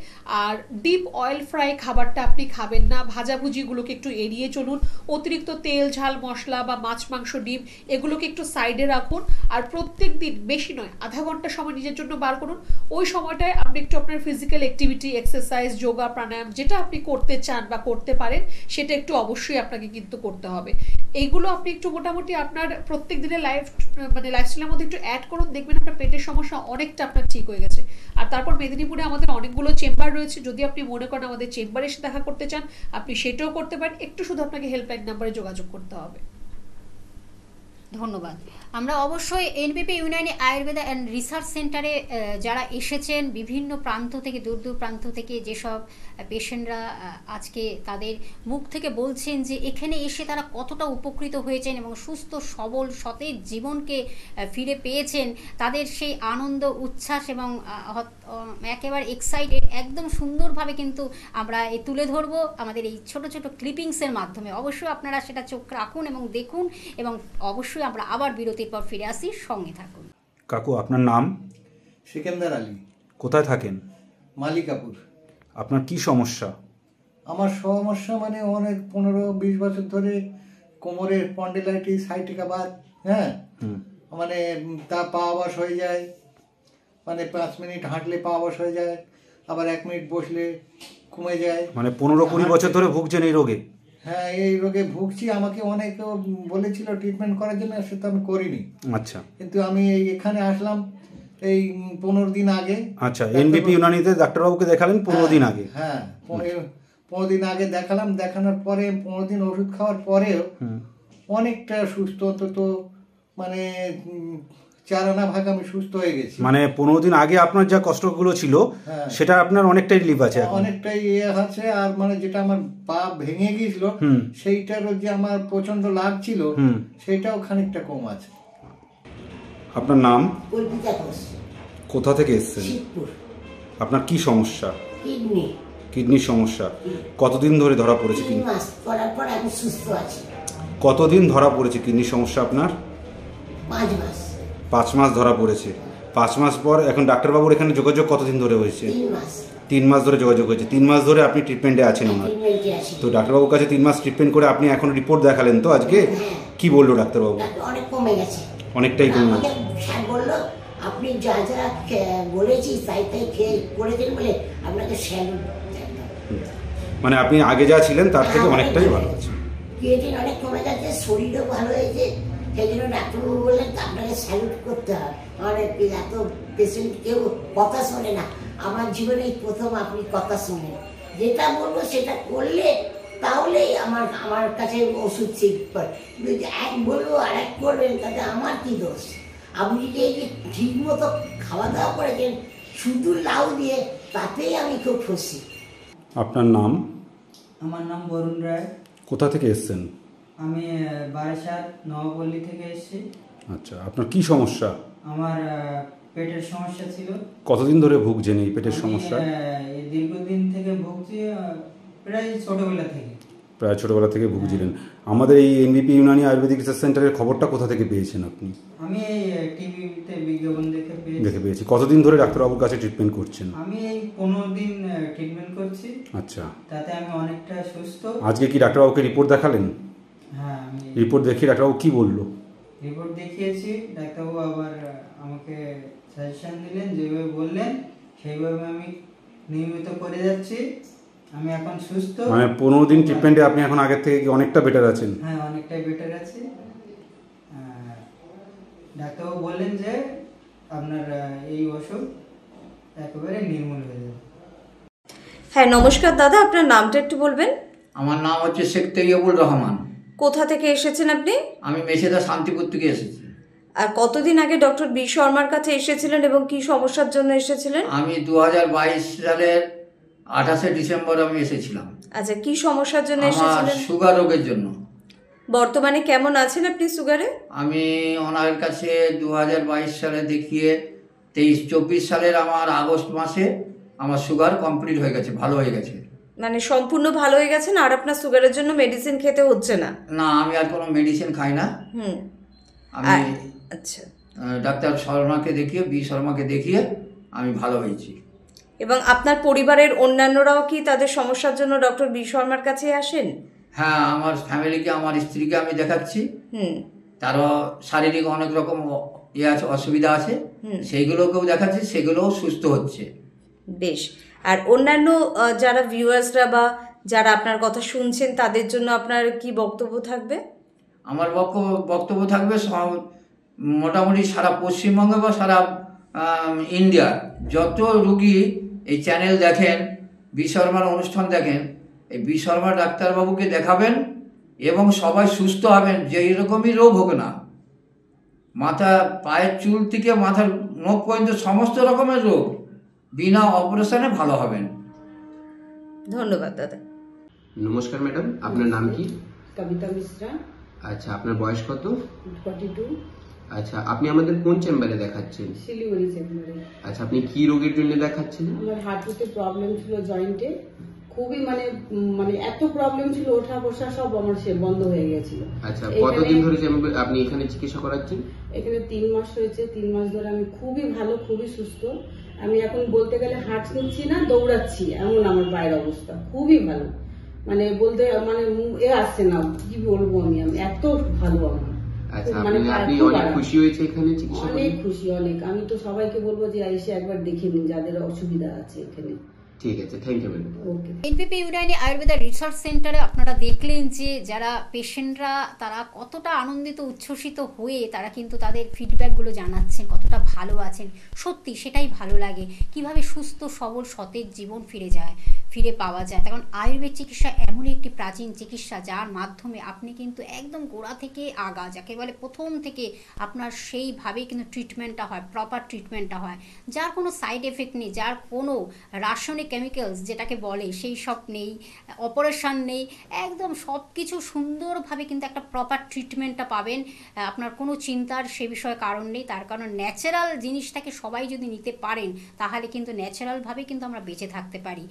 আর ডিপ অয়েল ফ্রাই খাবারটা আপনি খাবেন না। ভাজাভুজিগুলোকে একটু এড়িয়ে চলুন। অতিরিক্ত তেল ঝাল মশলা বা মাছ মাংস ডিম এগুলোকে একটু সাইডে রাখুন। আর প্রত্যেক দিন, বেশি নয়, আধা ঘন্টা সময় নিজের জন্য বার করুন। ওই সময়টায় আপনি একটু আপনার ফিজিক্যাল অ্যাক্টিভিটি, এক্সারসাইজ, যোগা, প্রাণায়াম যেটা আপনি করতে চান বা করতে পারেন সেটা একটু অবশ্যই আপনাকে কিন্তু করতে হবে। এইগুলো আপনি একটু মোটামুটি আপনার প্রত্যেক দিনের লাইফস্টাইলের মধ্যে একটু অ্যাড করুন, দেখবেন আপনার পেটের সমস্যা অনেকটা আপনার ঠিক হয়ে গেছে। আর তারপর মেদিনীপুরে আমাদের অনেকগুলো চেম্বার রয়েছে। যদি আপনি মনে করেন আমাদের চেম্বারে এসে দেখা করতে চান, আপনি সেটাও করতে পারেন। একটু শুধু আপনাকে হেল্পলাইন নাম্বারে যোগাযোগ করতে হবে। ধন্যবাদ। আমরা অবশ্যই এনবিপি ইউনানি আয়ুর্বেদা অ্যান্ড রিসার্চ সেন্টারে যারা এসেছেন বিভিন্ন প্রান্ত থেকে, দূর দূর প্রান্ত থেকে, যেসব পেশেন্টরা আজকে তাদের মুখ থেকে বলছেন যে এখানে এসে তারা কতটা উপকৃত হয়েছেন এবং সুস্থ সবল সতেজ জীবনকে ফিরে পেয়েছেন, তাদের সেই আনন্দ উচ্ছ্বাস এবং একেবারে এক্সাইটেড একদম সুন্দরভাবে কিন্তু আমরা তুলে ধরবো আমাদের এই ছোট ছোট ক্লিপিংসের মাধ্যমে। অবশ্যই আপনারা সেটা চোখ রাখুন এবং দেখুন, এবং অবশ্যই আমরা আবার বিরতির পর ফিরে আসি, সঙ্গে থাকুন। কাকু, আপনার নাম? সিকান্দার আলী। কোথায় থাকেন? মালিকাপুর। আপনার কি সমস্যা? আমার সমস্যা মানে অনেক 15-20 বছর ধরে কোমরের স্পন্ডিলাইটিস, সাইটিকা বাত, হ্যাঁ, মানে তা পা অবশ হয়ে যায়, মানে 5 মিনিট হাঁটলে পা অবশ হয়ে যায়, আবার 1 মিনিট বসলে কমে যায়। মানে 15-20 বছর ধরে ভুগছেন এই রোগে? হ্যাঁ, এই রোগে ভুগছি। আমাকে অনেকে বলেছিল ট্রিটমেন্ট করার জন্য, সেটা আমি করিনি। আচ্ছা, কিন্তু আমি এখানে আসলাম এই 15 দিন আগে। আচ্ছা, এনবিপি ইউনানিতে ডাক্তারবাবুকে দেখালেন 15 দিন আগে? হ্যাঁ, 15 দিন আগে দেখালাম। দেখানোর পরে 15 দিন ওষুধ খাওয়ার পরেও অনেকটা সুস্থ, অন্তত মানে 4 আনা ভাগ আমি সুস্থ হয়ে গেছি। মানে 15 দিন আগে আপনার যা কষ্টগুলো ছিল সেটা আপনার অনেকটাই রিলিফ আছে, অনেকটাই আছে। আর মানে যেটা আমার পা ভেঙে গিয়েছিল সেইটারও যে আমার প্রচন্ড লাভ ছিল সেটাও খানিকটা কম আছে। আপনার নাম? কল্পিতা ঘোষ। কোথা থেকে এসেছেন? শিবপুর। আপনার কি সমস্যা? কিডনি। কিডনির সমস্যা। কতদিন ধরে ধরা পড়েছে? 3 মাস পরার পর আমি সুস্থ আছি। কতদিন ধরা পড়েছে কিডনির সমস্যা আপনার? 5 মাস। 5 মাস ধরা পড়েছে। 5 মাস পর এখন ডাক্তারবাবুর এখানে যোগাযোগ কতদিন ধরে হয়েছে? 3 মাস। 3 মাস ধরে যোগাযোগ হয়েছে। 3 মাস ধরে আপনি ট্রিটমেন্টে আছেন ওনার। ট্রিটমেন্টে আছি। তো ডাক্তারবাবুর কাছে 3 মাস ট্রিটমেন্ট করে আপনি এখন রিপোর্ট দেখালেন তো আজকে? কি বললো ডাক্তারবাবু? অনেক কমে গেছে। অনেকটাই কমে আমাকে গেছে। স্যার বললো আপনি যা যা বলেছি তাই তাই খেয়ে করে দিন বলে আপনাকে স্যালুট। মানে আপনি আগে যা ছিলেন তার থেকে অনেকটাই ভালো আছে। ক্রিয়েটিন অনেক কমে গেছে, শরীরও ভালো হয়েছে। সেই জন্য ডাক্তারবাবু বললেন আপনাকে স্যালুট করতে হয়। অনেক এত পেশেন্ট কেউ কথা শোনে না, আমার জীবনে প্রথম আপনি কথা শোনেন। যেটা বলবো সেটা করলে তাহলেই আমার কাছে ওষুধ ঠিক করে। এক বলবো আর এক করবেন, তাতে আমার কি দোষ? আপনি যে এই যে ঠিক মতো খাওয়া দাওয়া করেছেন শুধু লাউ দিয়ে, তাতেই আমি খুব খুশি। আপনার নাম? আমার নাম বরুণ রায়। কোথা থেকে এসেছেন? আমি বারাসাত নবপল্লী থেকে এসেছি। আচ্ছা, আপনার কি সমস্যা? আমার পেটের সমস্যা ছিল। কতদিন ধরে ভুগছেন এই পেটের সমস্যা? দীর্ঘদিন থেকে ভুগছি, প্রায় ছোটবেলা থেকে। প্রায় ছোটবেলা থেকে ভুগছিলেন। আমাদের এই এনবিপি ইউনানি আয়ুর্বেদিক রিসার্চ সেন্টারের খবরটা কোথা থেকে পেয়েছেন আপনি? আমি এই টিভিতে বিজ্ঞাপন দেখে পেয়েছি। কতদিন ধরে ডাক্তারবাবুর কাছে ট্রিটমেন্ট করছেন? আমি এই 15 দিন ট্রিটমেন্ট করছি। আচ্ছা, তাতে আমি অনেকটা সুস্থ। আজকে কি ডাক্তারবাবুকে রিপোর্ট দেখালেন? হ্যাঁ, আমি রিপোর্ট দেখিয়ে ডাক্তারবাবু কি বললো? রিপোর্ট দেখিয়েছি। ডাক্তারবাবু আবার আমাকে সাজেশন দিলেন, যেভাবে বললেন সেইভাবে আমি নিয়মিত করে যাচ্ছি। আমি এখন সুস্থ। মানে 15 দিন ট্রিটমেন্টে আপনি এখন আগের থেকে কি অনেকটা বেটার আছেন? হ্যাঁ, অনেকটাই বেটার আছি। ডাক্তারবাবু বললেন যে আপনার এই ওষুধ একেবারে নির্মূল হয়ে যাবে। হ্যাঁ, নমস্কার দাদা, আপনার নামটা একটু বলবেন? আমার নাম হচ্ছে শেখ তৈয়বুর রহমান। কোথা থেকে এসেছেন আপনি? আমি মেছেদা শান্তিপুর থেকে এসেছি। আর কতদিন আগে ডক্টর বি শর্মার কাছে এসেছিলেন এবং কি সমস্যার জন্য এসেছিলেন? আমি 2022 সালের 28শে ডিসেম্বর আমি এসেছিলাম। আচ্ছা, কি সমস্যার জন্য আমার এসেছিলেন? সুগার রোগের জন্য। বর্তমানে কেমন আছেন আপনি সুগারে? আমি ওনার কাছে 2022 সালে দেখিয়ে 23-24 সালের আমার আগস্ট মাসে আমার সুগার কমপ্লিট হয়ে গেছে, ভালো হয়ে গেছে। মানে সম্পূর্ণ ভালো হয়ে গেছেন আর আপনার সুগারের জন্য মেডিসিন খেতে হচ্ছে না? না, আমি আর কোনো মেডিসিন খাই না। আমি আচ্ছা, ডাক্তার শর্মাকে দেখিয়ে, বি শর্মাকে দেখিয়ে আমি ভালো হয়েছি। এবং আপনার পরিবারের অন্যান্যরাও কি তাদের সমস্যার জন্য ডক্টর বি শর্মার কাছে আসেন? হ্যাঁ, আমার ফ্যামিলিকে, আমার স্ত্রীকে আমি দেখাচ্ছি। তারও শারীরিক অনেক রকম আছে, অসুবিধা আছে, সেইগুলোকেও দেখাচ্ছি, সেগুলোও সুস্থ হচ্ছে। বেশ। আর অন্যান্য যারা ভিউয়ার্সরা বা যারা আপনার কথা শুনছেন তাদের জন্য আপনার কি বক্তব্য থাকবে? আমার বক্তব্য থাকবে মোটামুটি সারা পশ্চিমবঙ্গে বা সারা ইন্ডিয়ার যত রুগী এই চ্যানেল দেখেন, বি শর্মার অনুষ্ঠান দেখেন, এই বি শর্মা ডাক্তারবাবুকে দেখাবেন এবং সবাই সুস্থ হবেন, যে এরকমই রোগ হোক না। মাথা, পায়ের চুল থেকে মাথার নখ পর্যন্ত সমস্ত রকমের রোগ বিনা অপারেশনে ভালো হবেন। ধন্যবাদ দাদা। নমস্কার ম্যাডাম, আপনার নাম কি? কবিতা মিশ্রা। আচ্ছা, আপনার বয়স কত? 42। আচ্ছা, আপনি আমাদের কোন চেম্বারে দেখাচ্ছেন? শিলিগুড়ি চেম্বারে। আচ্ছা, আপনি কি রোগের জন্য দেখাচ্ছেন? আমার হাঁটুতে প্রবলেম ছিল, জয়েন্টে খুবই, মানে এত প্রবলেম ছিল, ওঠা বসা সব আমার বন্ধ হয়ে গেছিল। আচ্ছা, কতদিন ধরে আপনি এখানে চিকিৎসা করাচ্ছেন? এখানে 3 মাস হয়েছে। 3 মাস ধরে আমি খুবই ভালো, খুবই সুস্থ। আমি এখন বলতে গেলে হাঁটছি না, দৌড়াচ্ছি, এমন আমার পায়ের অবস্থা খুবই ভালো। মানে বলতে আসছে না, কি বলবো আমি এত ভালো আমার। আচ্ছা, আপনি অনেক খুশি হয়েছে এখানে চিকিৎসা করে? অনেক খুশি, অনেক। আমি তো সবাইকে বলবো যে এসে একবার দেখে নিন যাদের অসুবিধা আছে এখানে। ঠিক আছে, thank you madam. Okay. NPP Unani Ayurveda research সেন্টারে আপনারা দেখলেন যে যারা পেশেন্টরা তারা কতটা আনন্দিত, উচ্ছ্বসিত হয়ে তারা কিন্তু তাদের ফিডব্যাকগুলো জানাচ্ছেন, কতটা ভালো আছেন। সত্যি সেটাই ভালো লাগে, কিভাবে সুস্থ সবল সতেজ জীবন ফিরে পাওয়া যায়। কারণ আয়ুর্বেদ চিকিৎসা এমনই একটি প্রাচীন চিকিৎসা যার মাধ্যমে আপনি কিন্তু একদম গোড়া থেকে আগা, যাকে বলে প্রথম থেকে আপনার সেইভাবেই কিন্তু ট্রিটমেন্টটা হয়, প্রপার ট্রিটমেন্টটা হয়, যার কোনো সাইড এফেক্ট নেই, যার কোনো রাসায়নিক কেমিক্যালস যেটাকে বলে সেই সব নেই, অপারেশান নেই, একদম সব কিছু সুন্দরভাবে কিন্তু একটা প্রপার ট্রিটমেন্টটা পাবেন। আপনার কোনো চিন্তার সে বিষয়ে কারণ নেই, তার কারণ ন্যাচারাল জিনিসটাকে সবাই যদি নিতে পারেন তাহলে কিন্তু ন্যাচারালভাবে কিন্তু আমরা বেঁচে থাকতে পারি।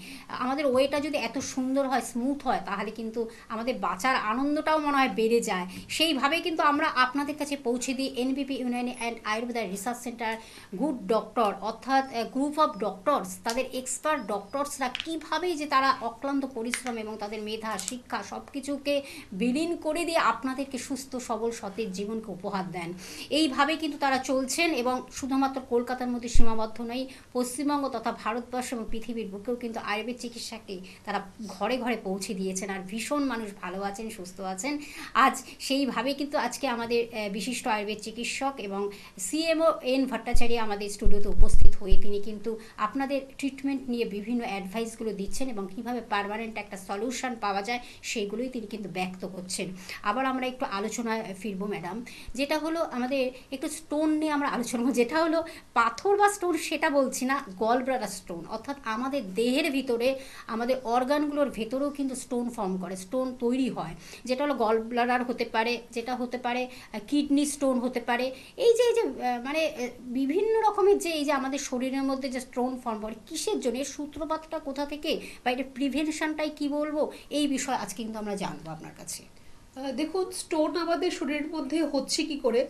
আমাদের ওয়েটা যদি এত সুন্দর হয়, স্মুথ হয়, তাহলে কিন্তু আমাদের বাঁচার আনন্দটাও মনে হয় বেড়ে যায়। সেইভাবেই কিন্তু আমরা আপনাদের কাছে পৌঁছে দিই এনবিপি Unani and Ayurveda research centre good doctor, অর্থাৎ গ্রুপ অফ ডক্টরস, তাদের এক্সপার্ট ডক্টরসরা কীভাবে যে তারা অক্লান্ত পরিশ্রম এবং তাদের মেধা, শিক্ষা সব কিছুকে বিলীন করে দিয়ে আপনাদেরকে সুস্থ সবল সতেজ জীবনকে উপহার দেন। এইভাবে কিন্তু তারা চলছেন এবং শুধুমাত্র কলকাতার মধ্যে সীমাবদ্ধ নয়, পশ্চিমবঙ্গ তথা ভারতবর্ষ এবং পৃথিবীর বুকেও কিন্তু আয়ুর্বেদ চিকিৎসাকে তারা ঘরে ঘরে পৌঁছে দিয়েছেন। আর ভীষণ মানুষ ভালো আছেন, সুস্থ আছেন। আজ সেইভাবে কিন্তু আজকে আমাদের বিশিষ্ট আয়ুর্বেদ চিকিৎসক এবং সিএমও এন ভট্টাচার্য আমাদের স্টুডিওতে উপস্থিত হয়ে তিনি কিন্তু আপনাদের ট্রিটমেন্ট নিয়ে বিভিন্ন অ্যাডভাইসগুলো দিচ্ছেন এবং কীভাবে পার্মানেন্ট একটা সলিউশন পাওয়া যায় সেইগুলোই তিনি কিন্তু ব্যক্ত করছেন। আবার আমরা একটু আলোচনায় ফিরবো ম্যাডাম, যেটা হলো আমাদের একটু স্টোন নিয়ে আমরা আলোচনা করব, যেটা হলো পাথর বা স্টোন সেটা বলছি না, গল ব্লাডার স্টোন, অর্থাৎ আমাদের দেহের ভিতরে আমাদের অর্গানগুলোর ভেতরেও কিন্তু স্টোন ফর্ম করে, স্টোন তৈরি হয়, যেটা হলো গল ব্লাডার হতে পারে, যেটা হতে পারে কিডনি স্টোন হতে পারে। এই যে মানে বিভিন্ন রকমের যে এই যে আমাদের শরীরের মধ্যে যে স্টোন ফর্ম করে, কিসের জন্য, এর সূত্রপাতটা কোথা থেকে বা এটা প্রিভেনশনটাই কী বলবো, এই বিষয়ে আজকে কিন্তু আমরা জানবো আপনার কাছে। দেখুন, স্টোন আমাদের শরীরের মধ্যে হচ্ছে কি করে,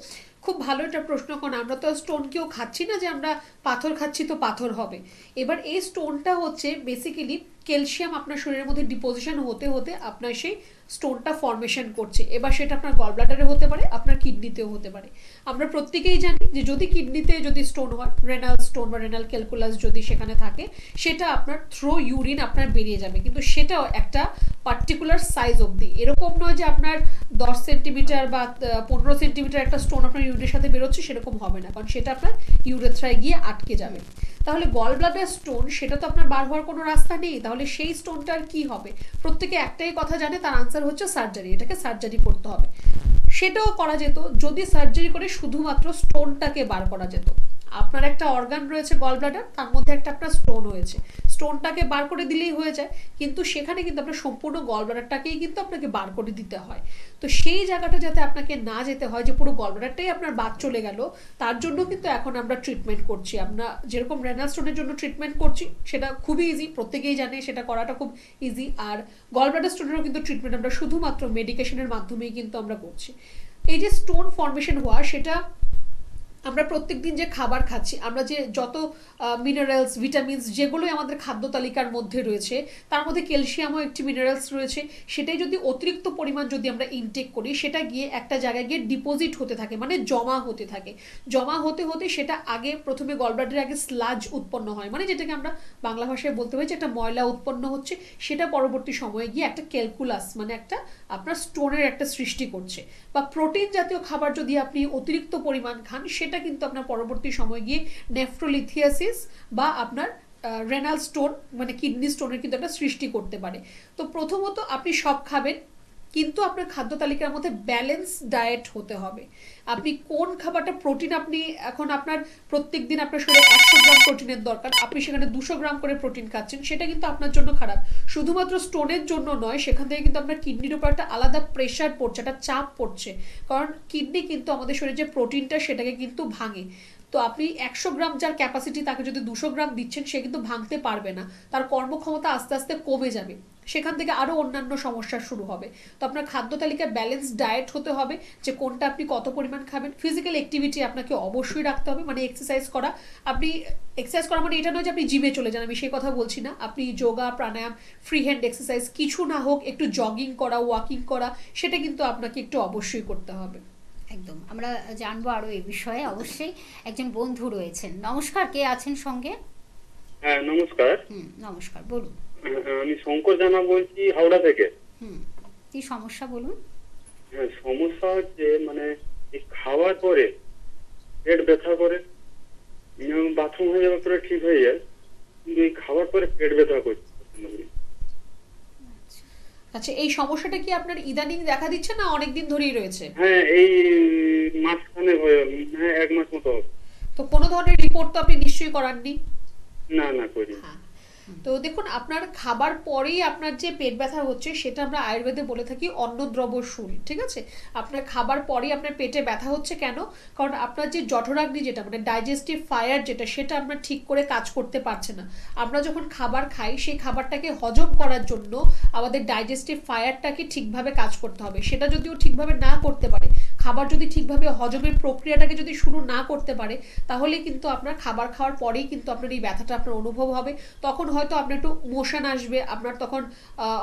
খুব ভালো একটা প্রশ্ন। কারণ আমরা তো স্টোন কেউ খাচ্ছি না যে আমরা পাথর খাচ্ছি তো পাথর হবে। এবার এই স্টোনটা হচ্ছে বেসিক্যালি ক্যালসিয়াম আপনার শরীরের মধ্যে ডিপোজিশন হতে হতে আপনার সেই স্টোনটা ফর্মেশন করছে। এবার সেটা আপনার গল ব্লাডারে হতে পারে, আপনার কিডনিতেও হতে পারে। আমরা প্রত্যেকেই জানি যে যদি কিডনিতে যদি স্টোন হয়, রেনাল স্টোন বা রেনাল ক্যালকুলাস যদি সেখানে থাকে, সেটা আপনার থ্রো ইউরিন আপনার বেরিয়ে যাবে, কিন্তু সেটাও একটা পার্টিকুলার সাইজ অবধি। এরকম নয় যে আপনার 10 সেন্টিমিটার বা 15 সেন্টিমিটার একটা স্টোন আপনার ইউরিনের সাথে বেরোচ্ছে, সেরকম হবে না, কারণ সেটা আপনার ইউরেথ্রায় গিয়ে আটকে যাবে। তাহলে গল ব্লাডার স্টোন সেটা তো আপনার বার হওয়ার কোনো রাস্তা নেই, তাহলে সেই স্টোনটার কি হবে? প্রত্যেকে একটাই কথা জানে, তার আনসার হচ্ছে সার্জারি, এটাকে সার্জারি করতে হবে। সেটাও করা যেত যদি সার্জারি করে শুধুমাত্র স্টোনটাকে বার করা যেত। আপনার একটা অর্গান রয়েছে গল ব্লাডার, তার মধ্যে একটা আপনার স্টোন হয়েছে, স্টোনটাকে বার করে দিলেই হয়ে যায়, কিন্তু সেখানে কিন্তু আপনার সম্পূর্ণ গল ব্লাডারটাকেই কিন্তু আপনাকে বার করে দিতে হয়। তো সেই জায়গাটা যাতে আপনাকে না যেতে হয় যে পুরো গল ব্লাডারটাই আপনার বাদ চলে গেল, তার জন্য কিন্তু এখন আমরা ট্রিটমেন্ট করছি। আমরা যেরকম রেনাল স্টোনের জন্য ট্রিটমেন্ট করছি সেটা খুবই ইজি, প্রত্যেকেই জানে, সেটা করাটা খুব ইজি। আর গল ব্লাডার স্টোনেরও কিন্তু ট্রিটমেন্ট আমরা শুধুমাত্র মেডিকেশনের মাধ্যমেই কিন্তু আমরা করছি। এই যে স্টোন ফর্মেশন হওয়া, সেটা আমরা প্রত্যেক দিন যে খাবার খাচ্ছি, আমরা যে যত মিনারেলস, ভিটামিনস যেগুলোই আমাদের খাদ্য তালিকার মধ্যে রয়েছে, তার মধ্যে ক্যালসিয়ামও একটি মিনারেলস রয়েছে, সেটাই যদি অতিরিক্ত পরিমাণ যদি আমরা ইনটেক করি, সেটা গিয়ে একটা জায়গায় গিয়ে ডিপোজিট হতে থাকে, মানে জমা হতে থাকে। জমা হতে হতে সেটা আগে প্রথমে গল ব্লাডারের আগে স্লাজ উৎপন্ন হয়, মানে যেটাকে আমরা বাংলা ভাষায় বলতে পারি যে একটা ময়লা উৎপন্ন হচ্ছে, সেটা পরবর্তী সময়ে গিয়ে একটা ক্যালকুলাস মানে একটা আপনার স্টোনের একটা সৃষ্টি করছে। বা প্রোটিন জাতীয় খাবার যদি আপনি অতিরিক্ত পরিমাণ খান, সেটা কিন্তু আপনার পরবর্তী সময় গিয়ে নেফ্রোলিথিয়াসিস বা আপনার রেনাল স্টোন মানে কিডনি স্টোনের কিন্তু একটা সৃষ্টি করতে পারে। তো প্রথমত আপনি সব খাবেন, কিন্তু আপনার খাদ্য তালিকার মধ্যে ব্যালেন্স ডায়েট হতে হবে। আপনি কোন খাবারটা প্রোটিন, আপনি এখন আপনার প্রত্যেক দিন আপনার শরীরে 100 গ্রাম প্রোটিনের দরকার, আপনি সেখানে 200 গ্রাম করে প্রোটিন খাচ্ছেন, সেটা কিন্তু আপনার জন্য খারাপ। শুধুমাত্র স্টোনের জন্য নয়, সেখান থেকে কিন্তু আপনার কিডনির উপর একটা আলাদা প্রেশার পড়ছে, একটা চাপ পড়ছে, কারণ কিডনি কিন্তু আমাদের শরীরে যে প্রোটিনটা সেটাকে কিন্তু ভাঙে। তো আপনি 100 গ্রাম যার ক্যাপাসিটি, তাকে যদি 200 গ্রাম দিচ্ছেন, সে কিন্তু ভাঙতে পারবে না, তার কর্মক্ষমতা আস্তে আস্তে কমে যাবে, সেখান থেকে আরও অন্যান্য সমস্যা শুরু হবে। তো আপনার খাদ্য তালিকায় ব্যালেন্স ডায়েট হতে হবে, যে কোনটা আপনি কত পরিমাণ খাবেন। ফিজিক্যাল অ্যাক্টিভিটি আপনাকে অবশ্যই রাখতে হবে, মানে এক্সারসাইজ করা। আপনি এক্সারসাইজ করা মানে এটা নয় যে আপনি জিমে চলে যান, আমি সেই কথা বলছি না। আপনি যোগা, প্রাণায়াম, ফ্রি হ্যান্ড এক্সারসাইজ কিছু না হোক, একটু জগিং করা, ওয়াকিং করা, সেটা কিন্তু আপনাকে একটু অবশ্যই করতে হবে। একদম, আমরা জানবো আরো এই বিষয়ে। অবশ্যই একজন বন্ধু রয়েছেন। নমস্কার, কে আছেন সঙ্গে? হ্যাঁ নমস্কার। নমস্কার, বলুন। আমি শঙ্কর জানা বলছি, হাওড়া থেকে। কি সমস্যা বলুন? হ্যাঁ, সমস্যা হচ্ছে মানে এই খাওয়ার পরে পেট ব্যথা করে, বাথরুম হয়ে যাওয়ার পরে ঠিক হয়ে যায়, কিন্তু এই খাওয়ার পরে পেট ব্যথা করছে। আচ্ছা, এই সমস্যাটা কি আপনার ইদানিং দেখা দিচ্ছে না অনেকদিন ধরেই রয়েছে? হ্যাঁ, এই মাসখানে হয়ে, হ্যাঁ 1 মাস মতো হবে। তো কোনো ধরনের রিপোর্ট তো আপনি নিশ্চয়ই করাননি? না না করি। তো দেখুন, আপনার খাবার পরেই আপনার যে পেট ব্যথা হচ্ছে সেটা আমরা আয়ুর্বেদে বলে থাকি অন্নদ্রব্য শুল, ঠিক আছে? আপনার খাবার পরেই আপনার পেটে ব্যথা হচ্ছে কেন? কারণ আপনার যে জঠরাগ্নি যেটা মানে ডাইজেস্টিভ ফায়ার যেটা, সেটা আপনার ঠিক করে কাজ করতে পারছে না। আমরা যখন খাবার খাই সেই খাবারটাকে হজম করার জন্য আমাদের ডাইজেস্টিভ ফায়ারটাকে ঠিকভাবে কাজ করতে হবে। সেটা যদিও ঠিকভাবে না করতে পারে, খাবার যদি ঠিকভাবে হজমের প্রক্রিয়াটাকে যদি শুরু না করতে পারে, তাহলে কিন্তু আপনার খাবার খাওয়ার পরেই কিন্তু আপনার এই ব্যথাটা আপনার অনুভব হবে। তখন হয়তো আপনার একটু মোশন আসবে, আপনার তখন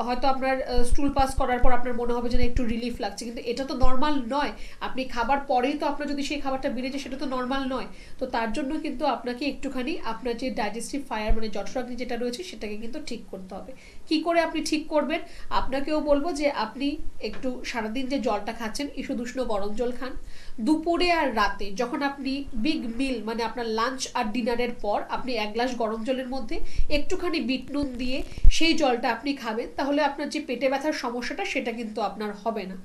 হয়তো আপনার স্টুল পাস করার পর আপনার মনে হবে যে একটু রিলিফ লাগছে, কিন্তু এটা তো নর্মাল নয়। আপনি খাবার পরেই তো আপনার যদি সেই খাবারটা বেড়ে যায়, সেটা তো নর্মাল নয়। তো তার জন্য কিন্তু আপনাকে একটুখানি আপনার যে ডাইজেস্টিভ ফায়ার মানে জঠরাগ্নি যেটা রয়েছে সেটাকে কিন্তু ঠিক করতে হবে। কি করে আপনি ঠিক করবেন? আপনাকেও বলবো যে আপনি একটু সারাদিন যে জলটা খাচ্ছেন ঈষৎ উষ্ণ গরম জল খান। দুপুরে আর রাতে যখন আপনি বিগ মিল মানে আপনার লাঞ্চ আর ডিনারের পর আপনি 1 গ্লাস গরম জলের মধ্যে একটুখানি বিট নুন দিয়ে সেই জলটা আপনি খাবেন, তাহলে আপনার যে পেটে ব্যথার সমস্যাটা সেটা কিন্তু আপনার হবে না।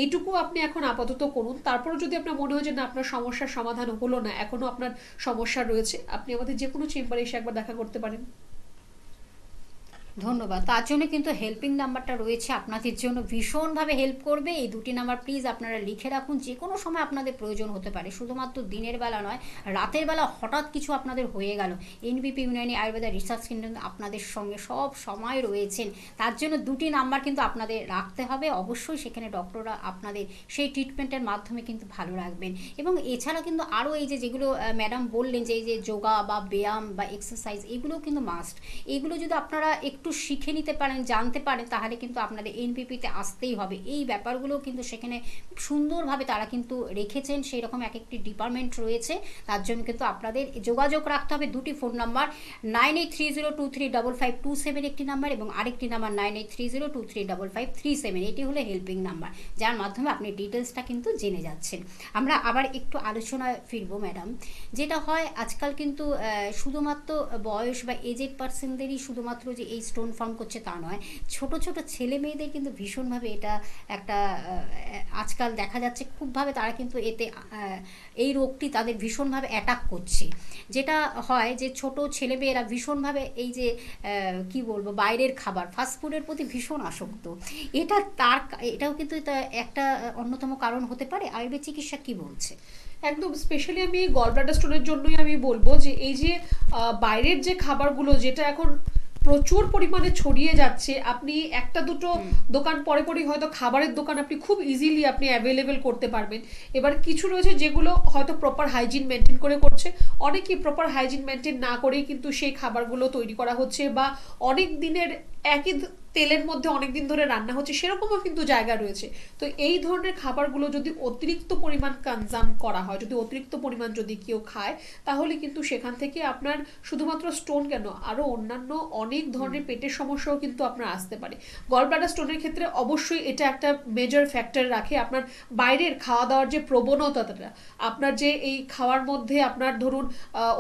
এইটুকু আপনি এখন আপাতত করুন। তারপরও যদি আপনার মনে হয় যে না আপনার সমস্যার সমাধান হলো না, এখনো আপনার সমস্যা রয়েছে, আপনি আমাদের যে কোনো চেম্বারে এসে একবার দেখা করতে পারেন। ধন্যবাদ। তার জন্য কিন্তু হেল্পিং নাম্বারটা রয়েছে, আপনাদের জন্য ভীষণভাবে হেল্প করবে। এই 2টি নাম্বার প্লিজ আপনারা লিখে রাখুন। যে কোনো সময় আপনাদের প্রয়োজন হতে পারে, শুধুমাত্র দিনের বেলা নয়, রাতের বেলা হঠাৎ কিছু আপনাদের হয়ে গেল, এনবিপি ইউনানি আয়ুর্বেদা রিসার্চ সেন্টার আপনাদের সঙ্গে সব সময় রয়েছেন। তার জন্য 2টি নাম্বার কিন্তু আপনাদের রাখতে হবে। অবশ্যই সেখানে ডক্টররা আপনাদের সেই ট্রিটমেন্টের মাধ্যমে কিন্তু ভালো রাখবেন। এবং এছাড়া কিন্তু আরও এই যেগুলো ম্যাডাম বললেন যে এই যে যোগা বা ব্যায়াম বা এক্সারসাইজ, এগুলোও কিন্তু মাস্ট। এগুলো যদি আপনারা একটু শিখে নিতে পারেন, জানতে পারেন, তাহলে কিন্তু আপনাদের এনপিপিতে আসতেই হবে। এই ব্যাপারগুলো কিন্তু সেখানে সুন্দরভাবে তারা কিন্তু রেখেছেন, সেই রকম এক একটি ডিপার্টমেন্ট রয়েছে। তার জন্য কিন্তু আপনাদের যোগাযোগ রাখতে হবে। 2টি ফোন নাম্বার 9830235527 একটি নাম্বার এবং আরেকটি নাম্বার 9830235537। এটি হলো হেল্পিং নাম্বার, যার মাধ্যমে আপনি ডিটেলসটা কিন্তু জেনে যাচ্ছেন। আমরা আবার একটু আলোচনায় ফিরবো ম্যাডাম। যেটা হয় আজকাল কিন্তু শুধুমাত্র বয়স বা এজেড পার্সনদেরই শুধুমাত্র যে এই স্টোন ফর্ম করছে তা নয়, ছোট ছোট ছেলে মেয়েদের কিন্তু ভীষণভাবে এটা একটা আজকাল দেখা যাচ্ছে খুবভাবে তারা কিন্তু এতে এই রোগটি তাদের ভীষণভাবে অ্যাটাক করছে। যেটা হয় যে ছোট ছেলেমেয়েরা ভীষণভাবে এই যে কি বলবো বাইরের খাবার ফাস্টফুডের প্রতি ভীষণ আসক্ত। এটাও কিন্তু একটা অন্যতম কারণ হতে পারে। আয়ুর্বেদ চিকিৎসা কি বলছে? একদম স্পেশালি আমি গল ব্লাডার স্টোনের জন্যই আমি বলবো যে এই যে বাইরের যে খাবারগুলো যেটা এখন প্রচুর পরিমাণে ছড়িয়ে যাচ্ছে, আপনি একটা দুটো দোকান পরে পরেই হয়তো খাবারের দোকান আপনি খুব ইজিলি আপনি অ্যাভেলেবেল করতে পারবেন। এবার কিছু রয়েছে যেগুলো হয়তো প্রপার হাইজিন মেনটেন করে করছে, অনেকেই প্রপার হাইজিন মেনটেন না করেই কিন্তু সেই খাবারগুলো তৈরি করা হচ্ছে, বা অনেক দিনের একই তেলের মধ্যে অনেক দিন ধরে রান্না হচ্ছে, সেরকমও কিন্তু জায়গা রয়েছে। তো এই ধরনের খাবারগুলো যদি অতিরিক্ত পরিমাণ কনজাম করা হয়, যদি অতিরিক্ত পরিমাণ যদি কেউ খায়, তাহলে কিন্তু সেখান থেকে আপনার শুধুমাত্র স্টোন কেন আরও অন্যান্য অনেক ধরনের পেটের সমস্যাও কিন্তু আপনার আসতে পারে। গল ব্লাডার স্টোনের ক্ষেত্রে অবশ্যই এটা একটা মেজর ফ্যাক্টর রাখে আপনার বাইরের খাওয়া দাওয়ার যে প্রবণতাটা, আপনার যে এই খাওয়ার মধ্যে আপনার ধরুন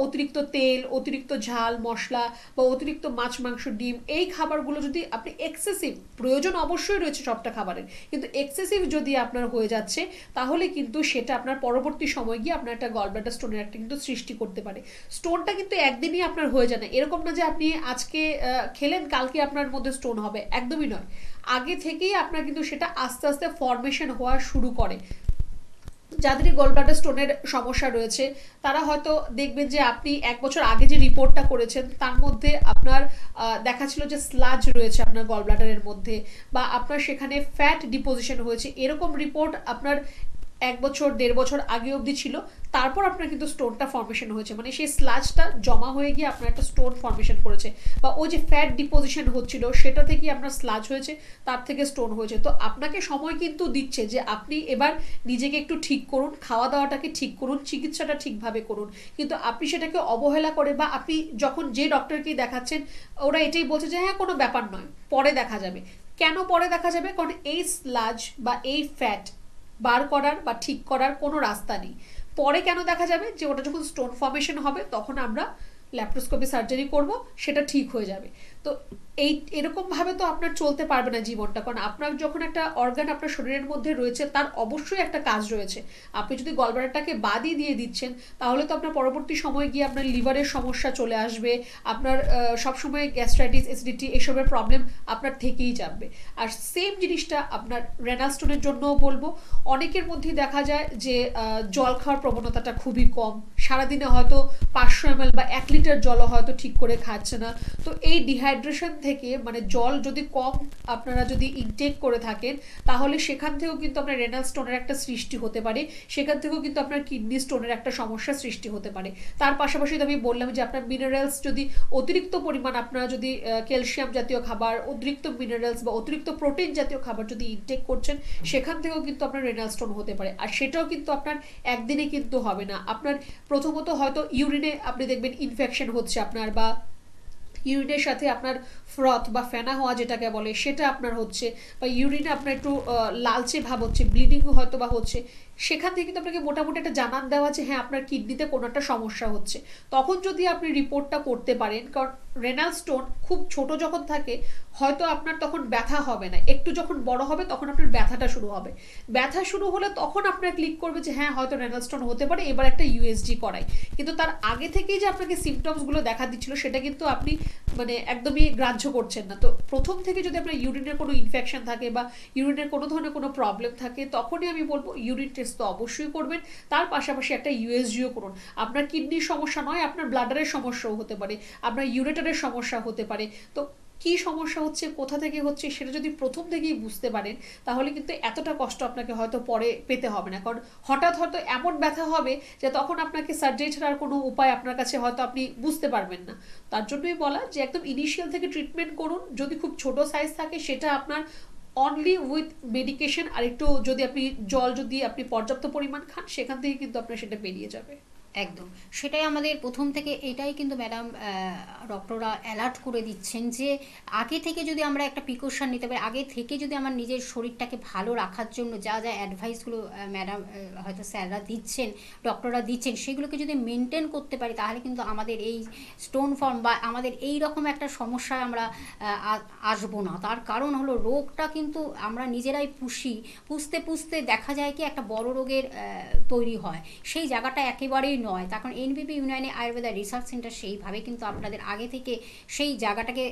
অতিরিক্ত তেল, অতিরিক্ত ঝাল মশলা বা অতিরিক্ত মাছ মাংস ডিম, এই খাবারগুলো যদি আপনি এক্সেসিভ, প্রয়োজন অবশ্যই রয়েছে সবটা খাবারের, কিন্তু এক্সেসিভ যদি আপনার হয়ে যাচ্ছে, তাহলে কিন্তু সেটা আপনার পরবর্তী সময় গিয়ে আপনার একটা গল ব্লাডার স্টোনের একটা কিন্তু সৃষ্টি করতে পারে। স্টোনটা কিন্তু একদিনই আপনার হয়ে যায় না, এরকম না যে আপনি আজকে খেলেন কালকে আপনার মধ্যে স্টোন হবে, একদমই নয়। আগে থেকেই আপনার কিন্তু সেটা আস্তে আস্তে ফর্মেশন হওয়া শুরু করে। যাদের গল ব্লাডার স্টোনের সমস্যা রয়েছে তারা হয়তো দেখবেন যে আপনি 1 বছর আগে যে রিপোর্টটা করেছেন তার মধ্যে আপনার দেখা ছিল যে স্লাজ রয়েছে আপনার গল ব্লাডারের মধ্যে, বা আপনার সেখানে ফ্যাট ডিপোজিশন হয়েছে, এরকম রিপোর্ট আপনার 1 বছর 1.5 বছর আগে অবধি ছিল। তারপর আপনার কিন্তু স্টোনটা ফর্মেশন হয়েছে, মানে সেই স্লাজটা জমা হয়ে গিয়ে আপনার একটা স্টোন ফর্মেশন করেছে, বা ওই যে ফ্যাট ডিপোজিশন হচ্ছিল সেটা থেকে আপনার স্লাজ হয়েছে, তার থেকে স্টোন হয়েছে। তো আপনাকে সময় কিন্তু দিচ্ছে যে আপনি এবার নিজেকে একটু ঠিক করুন, খাওয়া দাওয়াটাকে ঠিক করুন, চিকিৎসাটা ঠিকভাবে করুন। কিন্তু আপনি সেটাকে অবহেলা করে, বা আপনি যখন যে ডক্টরকেই দেখাচ্ছেন ওরা এটাই বলছে যে হ্যাঁ কোনো ব্যাপার নয়, পরে দেখা যাবে। কেন পরে দেখা যাবে? কারণ এই স্লাজ বা এই ফ্যাট বার করার বা ঠিক করার কোনো রাস্তা নেই। পরে কেন দেখা যাবে? যে ওটা যখন স্টোন ফর্মেশন হবে তখন আমরা ল্যাপ্রোস্কোপি সার্জারি করব, সেটা ঠিক হয়ে যাবে। তো এরকম ভাবে তো আপনার চলতে পারবে না জীবনটা, কারণ আপনার যখন একটা অর্গান আপনার শরীরের মধ্যে রয়েছে তার অবশ্যই একটা কাজ রয়েছে। আপনি যদি গলব্লাডারটাকে বাদই দিয়ে দিচ্ছেন তাহলে তো আপনার পরবর্তী সময় গিয়ে আপনার লিভারের সমস্যা চলে আসবে, আপনার সবসময় গ্যাস্ট্রাইটিস, অ্যাসিডিটি এসবের প্রবলেম আপনার থেকেই যাবে। আর সেম জিনিসটা আপনার রেনাল স্টোনের জন্যও বলবো। অনেকের মধ্যেই দেখা যায় যে জল খাওয়ার প্রবণতাটা খুবই কম, সারাদিনে হয়তো 500 ml বা 1 লিটার জলও হয়তো ঠিক করে খাচ্ছে না। তো এই ডিহাইড্রেশন থেকে মানে জল যদি কম আপনারা যদি ইনটেক করে থাকেন তাহলে সেখান থেকেও কিন্তু আপনার রেনাল স্টোনের একটা সৃষ্টি হতে পারে, সেখান থেকেও কিন্তু আপনার কিডনি স্টোনের একটা সমস্যা সৃষ্টি হতে পারে। তার পাশাপাশি তো আমি বললাম যে আপনার মিনারেলস যদি অতিরিক্ত পরিমাণ, আপনারা যদি ক্যালসিয়াম জাতীয় খাবার, অতিরিক্ত মিনারেলস বা অতিরিক্ত প্রোটিন জাতীয় খাবার যদি ইনটেক করছেন সেখান থেকেও কিন্তু আপনার রেনাল স্টোন হতে পারে। আর সেটাও কিন্তু আপনার একদিনে কিন্তু হবে না। আপনার প্রথমত হয়তো ইউরিনে আপনি দেখবেন ইনফেকশন হচ্ছে আপনার, বা ইউরিনের সাথে আপনার ফ্রথ বা ফেনা হওয়া যেটাকে বলে সেটা আপনার হচ্ছে, বা ইউরিনে আপনার একটু লালচে ভাব হচ্ছে, ব্লিডিং হয়তো বা হচ্ছে, সেখান থেকে কিন্তু আপনাকে মোটামুটি একটা জানান দেওয়া যে হ্যাঁ আপনার কিডনিতে কোনো একটা সমস্যা হচ্ছে। তখন যদি আপনি রিপোর্টটা করতে পারেন, কারণ রেনাল স্টোন খুব ছোট যখন থাকে হয়তো আপনার তখন ব্যথা হবে না, একটু যখন বড় হবে তখন আপনার ব্যথাটা শুরু হবে। ব্যথা শুরু হলে তখন আপনার ক্লিক করবে যে হ্যাঁ হয়তো রেনাল স্টোন হতে পারে, এবার একটা ইউএসজি করাই। কিন্তু তার আগে থেকেই যে আপনাকে সিমটমসগুলো দেখা দিচ্ছিল সেটা কিন্তু আপনি মানে একদমই গ্রাহ্য করছেন না। তো প্রথম থেকে যদি আপনার ইউরিনের কোনো ইনফেকশন থাকে বা ইউরিনের কোনো ধরনের কোনো প্রবলেম থাকে তখনই আমি বলবো ইউরিন টেস্ট তো অবশ্যই করবেন, তার পাশাপাশি একটা ইউএসজিও করুন। আপনার কিডনির সমস্যা নয়, আপনার ব্লাডারের সমস্যাও হতে পারে, আপনার ইউরেটারের সমস্যা হতে পারে। তো কি সমস্যা হচ্ছে, কোথা থেকে হচ্ছে সেটা যদি প্রথম থেকেই বুঝতে পারেন তাহলে কিন্তু এতটা কষ্ট আপনাকে হয়তো পরে পেতে হবে না। কারণ হঠাৎ হয়তো এমন ব্যথা হবে যে তখন আপনাকে সার্জারি ছাড়ার কোনো উপায় আপনার কাছে হয়তো আপনি বুঝতে পারবেন না। তার জন্যই বলা যে একদম ইনিশিয়াল থেকে ট্রিটমেন্ট করুন। যদি খুব ছোট সাইজ থাকে সেটা আপনার অনলি উইথ মেডিকেশন, আর একটু যদি আপনি জল যদি আপনি পর্যাপ্ত পরিমাণ খান সেখান থেকে কিন্তু আপনার সেটা বেরিয়ে যাবে। একদম সেটাই আমাদের প্রথম থেকে এটাই কিন্তু ম্যাডাম ডক্টররা অ্যালার্ট করে দিচ্ছেন যে আগে থেকে যদি আমরা একটা প্রিকশন নিতে পারি, আগে থেকে যদি আমার নিজের শরীরটাকে ভালো রাখার জন্য যা যা অ্যাডভাইসগুলো ম্যাডাম হয়তো স্যাররা দিচ্ছেন, ডক্টররা দিচ্ছেন, সেগুলোকে যদি মেনটেন করতে পারি তাহলে কিন্তু আমাদের এই স্টোন ফর্ম বা আমাদের এই রকম একটা সমস্যায় আমরা আসবো না। তার কারণ হলো রোগটা কিন্তু আমরা নিজেরাই পুষতে পুষতে দেখা যায় কি একটা বড় রোগের তৈরি হয়, সেই জায়গাটা একেবারেই নয়। তার কারণ এনবিপি ইউনানি আয়ুর্বেদা রিসার্চ সেন্টার সেইভাবে কিন্তু আপনাদের আগে থেকে সেই জায়গাটাকে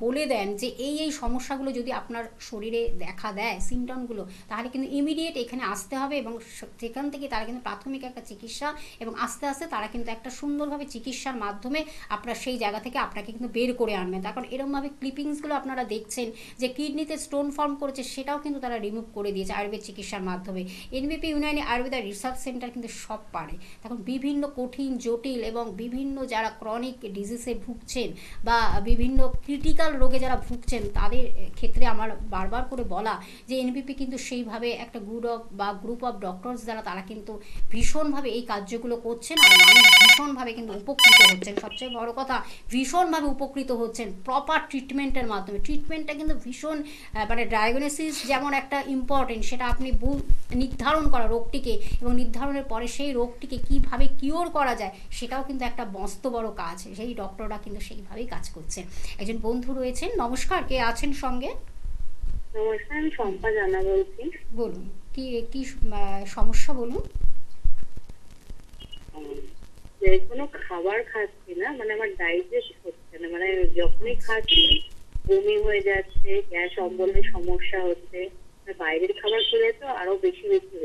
বলে দেন যে এই সমস্যাগুলো যদি আপনার শরীরে দেখা দেয় সিমটমগুলো তাহলে কিন্তু ইমিডিয়েট এখানে আসতে হবে, এবং সেখান থেকে তারা কিন্তু প্রাথমিক একটা চিকিৎসা এবং আস্তে আস্তে তারা কিন্তু একটা সুন্দরভাবে চিকিৎসার মাধ্যমে আপনার সেই জায়গা থেকে আপনাকে কিন্তু বের করে আনবেন। তার কারণ এরকমভাবে ক্লিপিংসগুলো আপনারা দেখছেন যে কিডনিতে স্টোন ফর্ম করেছে সেটাও কিন্তু তারা রিমুভ করে দিয়েছে আয়ুর্বেদ চিকিৎসার মাধ্যমে। এনবিপি ইউনানি আয়ুর্বেদা রিসার্চ সেন্টার কিন্তু সব পারে। তখন বিভিন্ন কঠিন জটিল এবং বিভিন্ন যারা ক্রনিক ডিজিজে ভুগছেন বা বিভিন্ন ক্রিটিক্যাল রোগে যারা ভুগছেন তাদের ক্ষেত্রে আমার বারবার করে বলা যে এনবিপি কিন্তু সেইভাবে একটা গ্রুপ অফ ডক্টরস দ্বারা তারা কিন্তু ভীষণভাবে এই কার্যগুলো করছেন আর মানুষ ভীষণভাবে কিন্তু উপকৃত হচ্ছেন। সবচেয়ে বড় কথা ভীষণভাবে উপকৃত হচ্ছেন প্রপার ট্রিটমেন্টের মাধ্যমে। ট্রিটমেন্টটা কিন্তু ভীষণ মানে ডায়াগনোসিস যেমন একটা ইম্পর্টেন্ট, সেটা আপনি নির্ধারণ করা রোগটিকে এবং নির্ধারণের পরে সেই রোগটিকে কীভাবে কিওর করা যায় সেটাও কিন্তু একটা মস্ত বড় কাজ, সেই ডক্টররা কিন্তু সেইভাবেই কাজ করছেন। একজন বন্ধু রয়েছেন, নমস্কার, কে আছেন সঙ্গে? নমস্কার, আমি শম্পা জানা বলছি। বলুন কি সমস্যা বলুন। যে কোনো খাবার খাচ্ছি না, মানে আমার ডাইজেস্ট হচ্ছে না, মানে যখনই খাচ্ছি বমি হয়ে যাচ্ছে, গ্যাস অম্বলের সমস্যা হচ্ছে, বাইরের খাবার খেলে তো আরো বেশি হচ্ছে।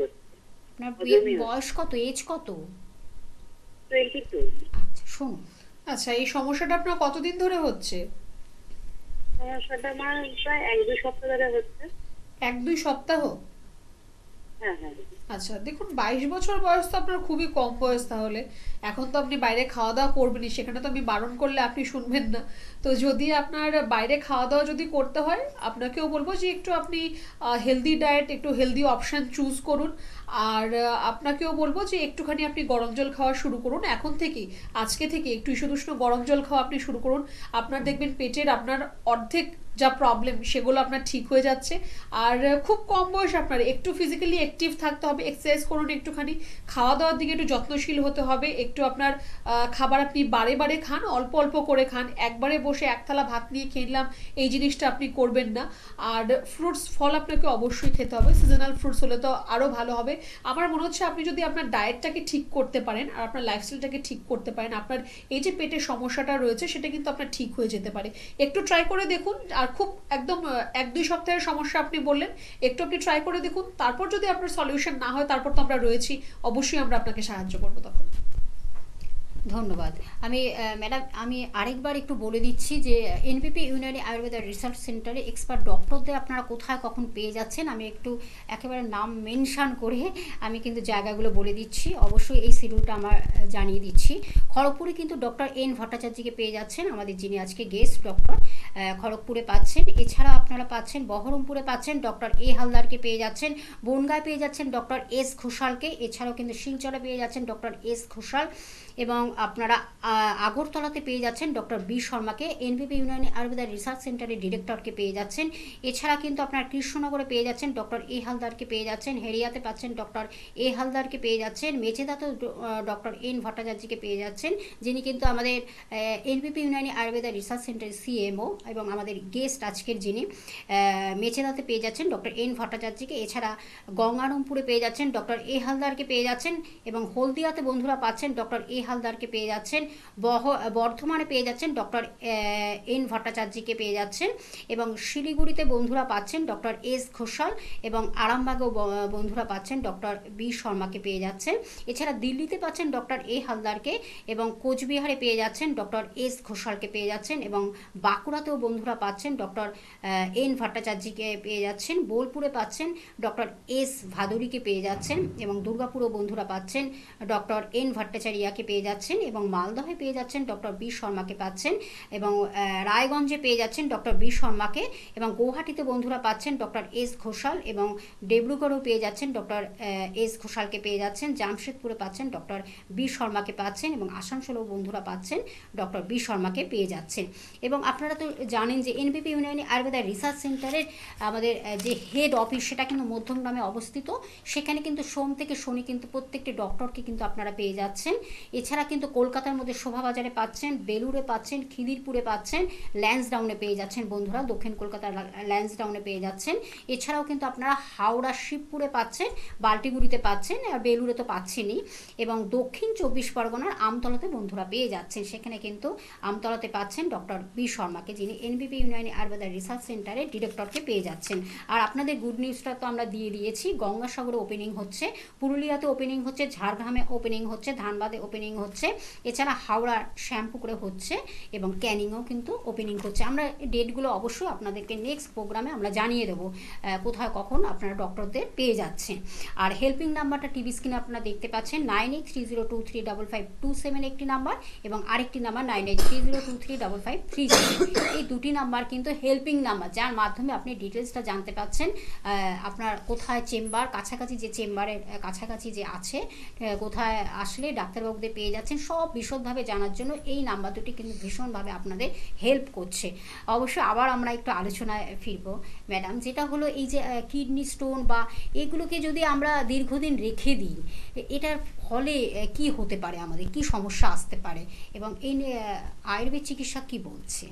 আপনার বয়স কত, এজ কত? 22। আচ্ছা শুনুন, আচ্ছা এই সমস্যাটা আপনার কতদিন ধরে হচ্ছে? সমস্যাটা আমার প্রায় 1-2 সপ্তাহ ধরে হচ্ছে। 1-2 সপ্তাহ? হ্যাঁ। আচ্ছা দেখুন 22 বছর বয়স তো আপনার খুবই কম বয়স। তাহলে এখন তো আপনি বাইরে খাওয়া দাওয়া করবেনই, সেখানে তো আমি বারণ করলে আপনি শুনবেন না। তো যদি আপনার বাইরে খাওয়া দাওয়া যদি করতে হয় আপনাকেও বলবো যে একটু আপনি হেলদি ডায়েট, একটু হেলদি অপশান চুজ করুন। আর আপনাকেও বলবো যে একটুখানি আপনি গরম জল খাওয়া শুরু করুন এখন থেকেই, আজকে থেকে একটু ইসুদুষ্ণ গরম জল খাওয়া আপনি শুরু করুন। আপনার দেখবেন পেটের আপনার অর্ধেক যা প্রবলেম সেগুলো আপনার ঠিক হয়ে যাচ্ছে। আর খুব কম বয়স, আপনার একটু ফিজিক্যালি অ্যাক্টিভ থাকতে হবে, হবে, এক্সারসাইজ করুন একটুখানি, খাওয়া দাওয়ার দিকে একটু যত্নশীল হতে হবে, একটু আপনার খাবার আপনি বারে বারে খান, অল্প অল্প করে খান, একবারে বসে এক থালা ভাত নিয়ে খেলাম এই জিনিসটা আপনি করবেন না। আর ফ্রুটস ফল আপনাকে অবশ্যই খেতে হবে, সিজনাল ফ্রুটস হলে তো আরও ভালো হবে। আমার মনে হচ্ছে আপনি যদি আপনার ডায়েটটাকে ঠিক করতে পারেন আর আপনার লাইফস্টাইলটাকে ঠিক করতে পারেন, আপনার এই যে পেটের সমস্যাটা রয়েছে সেটা কিন্তু আপনার ঠিক হয়ে যেতে পারে। একটু ট্রাই করে দেখুন, আর খুব একদম 1-2 সপ্তাহের সমস্যা আপনি বললেন, একটু আপনি ট্রাই করে দেখুন, তারপর যদি আপনার সলিউশন না হয় তারপর তো আমরা রয়েছি, অবশ্যই আমরা আপনাকে সাহায্য করবো তখন। ধন্যবাদ। ম্যাডাম আমি আরেকবার একটু বলে দিচ্ছি যে এনবিপি ইউনানি আয়ুর্বেদা রিসার্চ সেন্টারে এক্সপার্ট ডক্টরদের আপনারা কোথায় কখন পেয়ে যাচ্ছেন, আমি একটু একেবারে নাম মেনশান করে আমি কিন্তু জায়গাগুলো বলে দিচ্ছি, অবশ্যই এই শিডিউলটা আমার জানিয়ে দিচ্ছি। খড়গপুরে কিন্তু ডক্টর এন ভট্টাচার্যকে পেয়ে যাচ্ছেন, আমাদের যিনি আজকে গেস্ট ডক্টর, খড়গপুরে পাচ্ছেন। এছাড়া আপনারা পাচ্ছেন বহরমপুরে পাচ্ছেন ডক্টর এ হালদারকে পেয়ে যাচ্ছেন, বনগাঁয় পেয়ে যাচ্ছেন ডক্টর এস ঘোষালকে, এছাড়াও কিন্তু শিলচরে পেয়ে যাচ্ছেন ডক্টর এস ঘোষাল, এবং আপনারা আগরতলাতে পেয়ে যাচ্ছেন ডক্টর বি শর্মাকে, এনবিপি ইউনানি আয়ুর্বেদা রিসার্চ সেন্টারের ডিরেক্টরকে পেয়ে যাচ্ছেন। এছাড়া কিন্তু আপনার কৃষ্ণনগরে পেয়ে যাচ্ছেন ডক্টর এ হালদারকে পেয়ে যাচ্ছেন, হেরিয়াতে পাচ্ছেন ডক্টর এ হালদারকে পেয়ে যাচ্ছেন, মেচেদাতেও ডক্টর এন ভট্টাচার্যকে পেয়ে যাচ্ছেন, যিনি কিন্তু আমাদের এনবিপি ইউনানি আয়ুর্বেদা রিসার্চ সেন্টারের সিএমও এবং আমাদের গেস্ট আজকের যিনি। মেচেদাতে পেয়ে যাচ্ছেন ডক্টর এন ভট্টাচার্যকে, এছাড়া গঙ্গারামপুরে পেয়ে যাচ্ছেন ডক্টর এ হালদারকে পেয়ে যাচ্ছেন, এবং হলদিয়াতে বন্ধুরা পাচ্ছেন ডক্টর এ হালদারকে পেয়ে যাচ্ছেন, বর্ধমানে পেয়ে যাচ্ছেন ডক্টর এন ভট্টাচার্যকে পেয়ে যাচ্ছেন, এবং শিলিগুড়িতে বন্ধুরা পাচ্ছেন ডক্টর এস ঘোষাল, এবং আরামবাগেও বন্ধুরা পাচ্ছেন ডক্টর বি শর্মাকে পেয়ে যাচ্ছেন। এছাড়া দিল্লিতে পাচ্ছেন ডক্টর এ হালদারকে, এবং কোচবিহারে পেয়ে যাচ্ছেন ডক্টর এস ঘোষালকে পেয়ে যাচ্ছেন, এবং বাঁকুড়াতেও বন্ধুরা পাচ্ছেন ডক্টর এন ভট্টাচার্যকে পেয়ে যাচ্ছেন, বোলপুরে পাচ্ছেন ডক্টর এস ভাদুরীকে পেয়ে যাচ্ছেন, এবং দুর্গাপুরেও বন্ধুরা পাচ্ছেন ডক্টর এন ভট্টাচার্যকে পেয়ে যাচ্ছেন, এবং মালদহে পেয়ে যাচ্ছেন ডক্টর বি শর্মাকে পাচ্ছেন, এবং রায়গঞ্জে পেয়ে যাচ্ছেন ডক্টর বি শর্মাকে, এবং গৌহাটিতে বন্ধুরা পাচ্ছেন ডক্টর এস ঘোষাল, এবং ডিব্রুগড়েও পেয়ে যাচ্ছেন ডক্টর এস ঘোষালকে পেয়ে যাচ্ছেন, জামশেদপুরে পাচ্ছেন ডক্টর বি শর্মাকে পাচ্ছেন, এবং আসানসোলেও বন্ধুরা পাচ্ছেন ডক্টর বি শর্মাকে পেয়ে যাচ্ছেন। এবং আপনারা তো জানেন যে এনবিপি ইউনানি আয়ুর্বেদা রিসার্চ সেন্টারের আমাদের যে হেড অফিস সেটা কিন্তু মধ্যমগ্রামে অবস্থিত, সেখানে কিন্তু সোম থেকে শনি কিন্তু প্রত্যেকটি ডক্টরকে কিন্তু আপনারা পেয়ে যাচ্ছেন। এছাড়া কিন্তু কলকাতার মধ্যে শোভাবাজারে পাচ্ছেন, বেলুড়ে পাচ্ছেন, খিদিরপুরে পাচ্ছেন, ল্যান্সডাউনে পেয়ে যাচ্ছেন বন্ধুরা, দক্ষিণ কলকাতার ল্যান্সডাউনে পেয়ে যাচ্ছেন। এছাড়াও কিন্তু আপনারা হাওড়া শিবপুরে পাচ্ছেন, বাল্টিগুড়িতে পাচ্ছেন, আর বেলুড়ে তো পাচ্ছেনই, এবং দক্ষিণ 24 পরগনার আমতলাতে বন্ধুরা পেয়ে যাচ্ছেন, সেখানে কিন্তু আমতলাতে পাচ্ছেন ডক্টর বি শর্মাকে, যিনি এনবিপি ইউনানি আয়ুর্বেদা রিসার্চ সেন্টারের ডিরেক্টরকে পেয়ে যাচ্ছেন। আর আপনাদের গুড নিউজটা তো আমরা দিয়ে দিয়েছি, গঙ্গাসাগরে ওপেনিং হচ্ছে, পুরুলিয়াতে ওপেনিং হচ্ছে, ঝাড়গ্রামে ওপেনিং হচ্ছে, ধানবাদে ওপেনিং হচ্ছে, এছাড়া হাওড়া শ্যামপুকুরে হচ্ছে, এবং ক্যানিংয়েও কিন্তু ওপেনিং হচ্ছে। আমরা ডেটগুলো অবশ্যই আপনাদেরকে নেক্সট প্রোগ্রামে আমরা জানিয়ে দেবো কোথায় কখন আপনারা ডক্টরদের পেয়ে যাচ্ছেন। আর হেল্পিং নাম্বারটা টিভি স্ক্রিনে আপনারা দেখতে পাচ্ছেন, 9830235527 একটি নাম্বার, এবং আরেকটি নাম্বার 9830235537। এই দুটি নাম্বার কিন্তু হেল্পিং নাম্বার, যার মাধ্যমে আপনি ডিটেলসটা জানতে পাচ্ছেন, আপনার কোথায় চেম্বার, কাছাকাছি যে চেম্বারের কাছাকাছি যে আছে, কোথায় আসলে ডাক্তারবাবুদের পেয়ে যাচ্ছেন, সব বিশদভাবে জানার জন্য এই নাম্বার দুটি কিন্তু ভীষণভাবে আপনাদের হেল্প করছে। অবশ্যই আবার আমরা একটু আলোচনায় ফিরবো ম্যাডাম, যেটা হলো এই যে কিডনি স্টোন বা এগুলোকে যদি আমরা দীর্ঘদিন রেখে দিই, এটার ফলে কি হতে পারে, আমাদের কি সমস্যা আসতে পারে, এবং এই আয়ুর্বেদ চিকিৎসা কি বলছে?